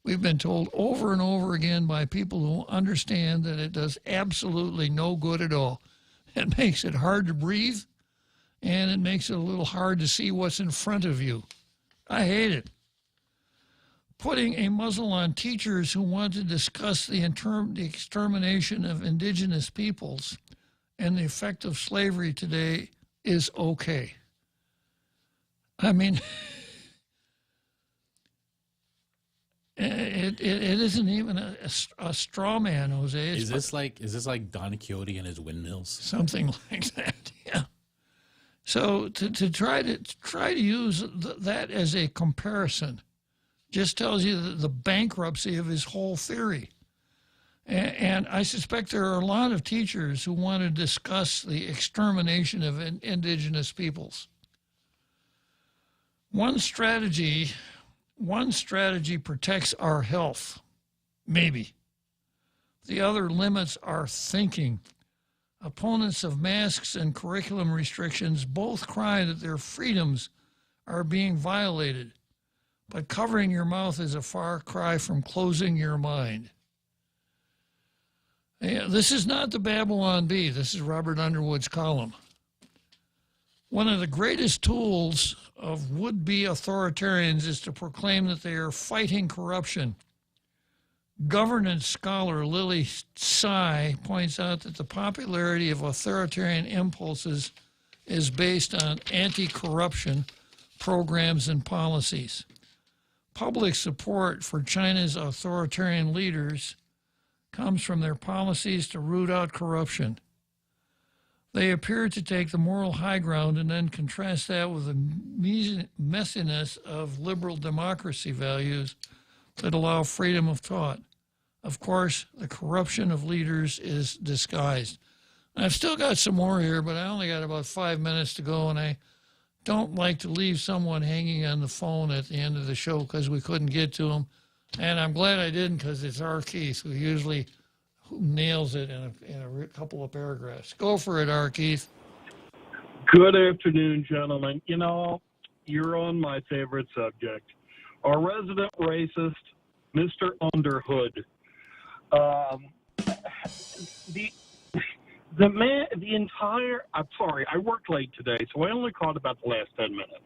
We've been told over and over again by people who understand that it does absolutely no good at all. It makes it hard to breathe, and it makes it a little hard to see what's in front of you. I hate it. Putting a muzzle on teachers who want to discuss the extermination of indigenous peoples and the effect of slavery today is okay. I mean, it isn't even a straw man, Jose. Is this like Don Quixote and his windmills? Something like that, yeah. So to try to use that as a comparison just tells you the bankruptcy of his whole theory. And I suspect there are a lot of teachers who want to discuss the extermination of indigenous peoples. One strategy protects our health, maybe. The other limits our thinking. Opponents of masks and curriculum restrictions both cry that their freedoms are being violated, but covering your mouth is a far cry from closing your mind. This is not the Babylon Bee. This is Robert Underwood's column. One of the greatest tools of would-be authoritarians is to proclaim that they are fighting corruption. Governance scholar Lily Tsai points out that the popularity of authoritarian impulses is based on anti-corruption programs and policies. Public support for China's authoritarian leaders comes from their policies to root out corruption. They appear to take the moral high ground and then contrast that with the messiness of liberal democracy values that allow freedom of thought. Of course, the corruption of leaders is disguised. I've still got some more here, but I only got about 5 minutes to go, and I don't like to leave someone hanging on the phone at the end of the show because we couldn't get to them. And I'm glad I didn't, because it's R. Keith who usually nails it in a couple of paragraphs. Go for it, R. Keith. Good afternoon, gentlemen. You know, you're on my favorite subject. Our resident racist, Mr. Underhood. I'm sorry, I worked late today, so I only caught about the last 10 minutes.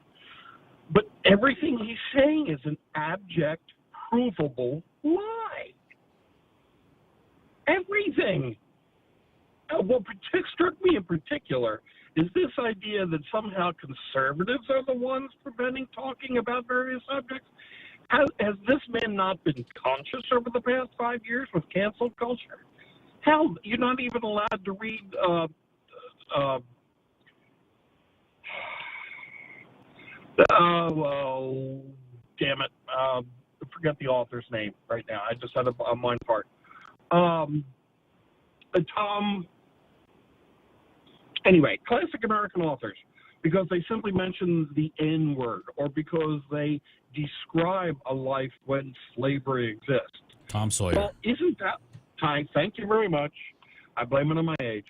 But everything he's saying is an abject, provable lie. Everything. What struck me in particular is this idea that somehow conservatives are the ones preventing talking about various subjects. Has this man not been conscious over the past 5 years with cancel culture? Hell, you're not even allowed to read damn it. I forget the author's name right now. I just had a mind fart. Anyway, classic American authors, because they simply mention the N-word or because they describe a life when slavery exists. Tom Sawyer. Well, isn't that... Thank you very much. I blame it on my age.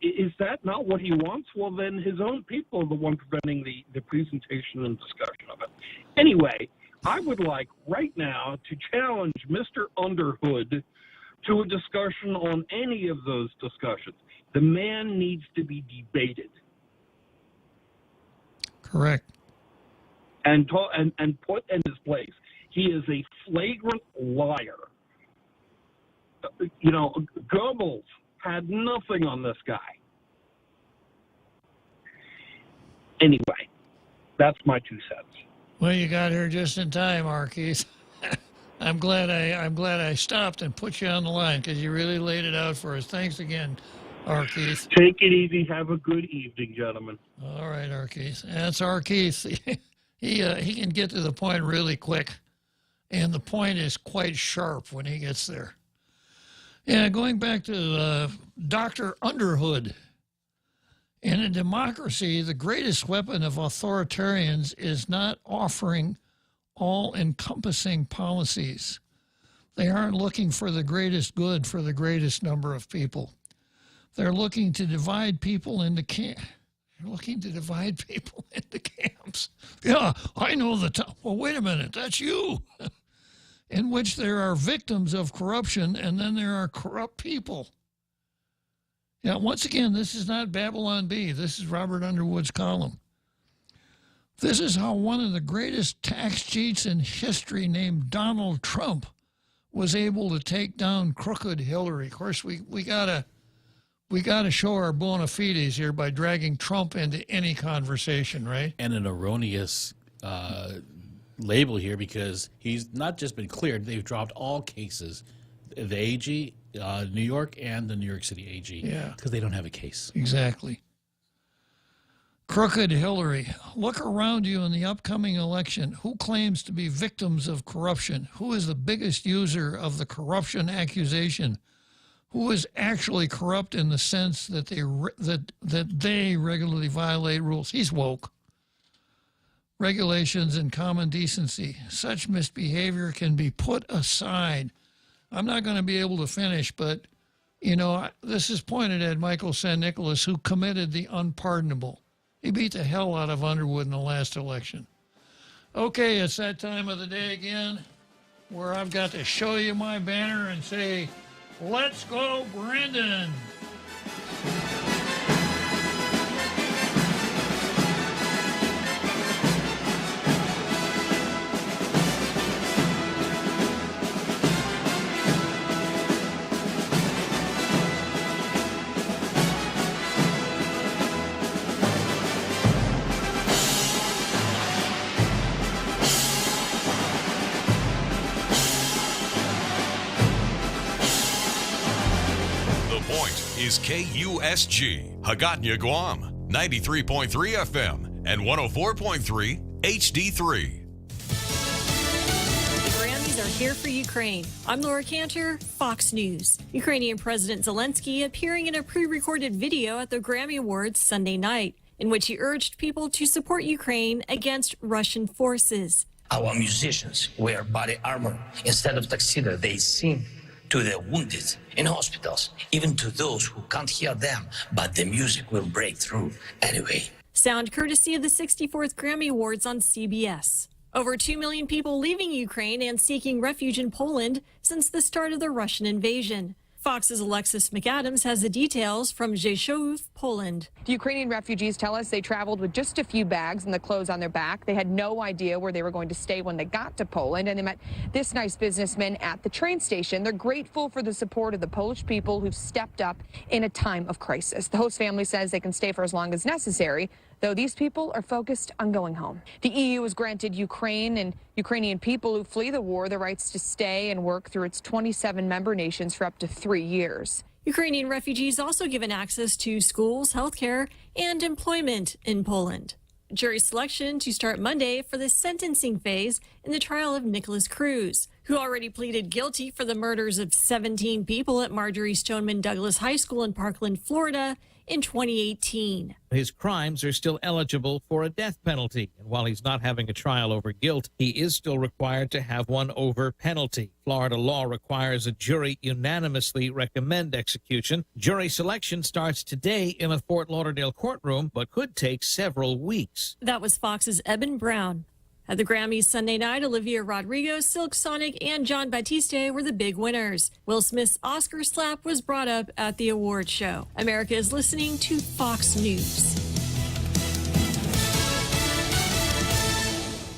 Is that not what he wants? Well, then his own people are the one preventing the presentation and discussion of it. Anyway, I would like right now to challenge Mr. Underhood to a discussion on any of those discussions. The man needs to be debated. Correct. And put in his place. He is a flagrant liar. You know, Goebbels had nothing on this guy. Anyway, that's my 2 cents. Well, you got here just in time, Keith. I'm glad I stopped and put you on the line because you really laid it out for us. Thanks again, Keith. Take it easy. Have a good evening, gentlemen. All right, Keith. That's Keith. He can get to the point really quick, and the point is quite sharp when he gets there. Yeah, going back to Dr. Underhood. In a democracy, the greatest weapon of authoritarians is not offering all-encompassing policies. They aren't looking for the greatest good for the greatest number of people. They're looking to divide people into camps. Yeah, I know well, wait a minute, that's you. In which there are victims of corruption, and then there are corrupt people. Yeah, once again, this is not Babylon Bee. This is Robert Underwood's column. This is how one of the greatest tax cheats in history, named Donald Trump, was able to take down crooked Hillary. Of course, we gotta show our bona fides here by dragging Trump into any conversation, right? And an erroneous label here, because he's not just been cleared, they've dropped all cases. The AG, New York, and the New York City AG. Yeah. Because they don't have a case. Exactly. Crooked Hillary. Look around you in the upcoming election. Who claims to be victims of corruption? Who is the biggest user of the corruption accusation? Who is actually corrupt in the sense that they regularly violate rules? He's woke. Regulations and common decency. Such misbehavior can be put aside. I'm not going to be able to finish, but, you know, this is pointed at Michael San Nicolas, who committed the unpardonable. He beat the hell out of Underwood in the last election. Okay, it's that time of the day again where I've got to show you my banner and say, let's go, Brandon. The The Point is KUSG, Hagåtña, Guam, 93.3 FM and 104.3 HD3. The Grammys are here for Ukraine. I'm Laura Cantor, Fox News. Ukrainian President Zelensky appearing in a pre-recorded video at the Grammy Awards Sunday night, in which he urged people to support Ukraine against Russian forces. Our musicians wear body armor. Instead of tuxedo, they sing to the wounded in hospitals, even to those who can't hear them, but the music will break through anyway. Sound courtesy of the 64th Grammy Awards on CBS. Over 2 million people leaving Ukraine and seeking refuge in Poland since the start of the Russian invasion. Fox's Alexis McAdams has the details from Rzeszów, Poland. The Ukrainian refugees tell us they traveled with just a few bags and the clothes on their back. They had no idea where they were going to stay when they got to Poland, and they met this nice businessman at the train station. They're grateful for the support of the Polish people who've stepped up in a time of crisis. The host family says they can stay for as long as necessary, though these people are focused on going home. The EU has granted Ukraine and Ukrainian people who flee the war the rights to stay and work through its 27 member nations for up to 3 years. Ukrainian refugees also given access to schools, healthcare, and employment in Poland. Jury selection to start Monday for the sentencing phase in the trial of Nicholas Cruz, who already pleaded guilty for the murders of 17 people at Marjorie Stoneman Douglas High School in Parkland, Florida, in 2018. His crimes are still eligible for a death penalty, and while he's not having a trial over guilt, he is still required to have one over penalty. Florida law requires a jury unanimously recommend execution. Jury selection starts today in a Fort Lauderdale courtroom, but could take several weeks. That was Fox's Eben Brown. At the Grammys Sunday night, Olivia Rodrigo, Silk Sonic, and Jon Batiste were the big winners. Will Smith's Oscar slap was brought up at the award show. America is listening to Fox News.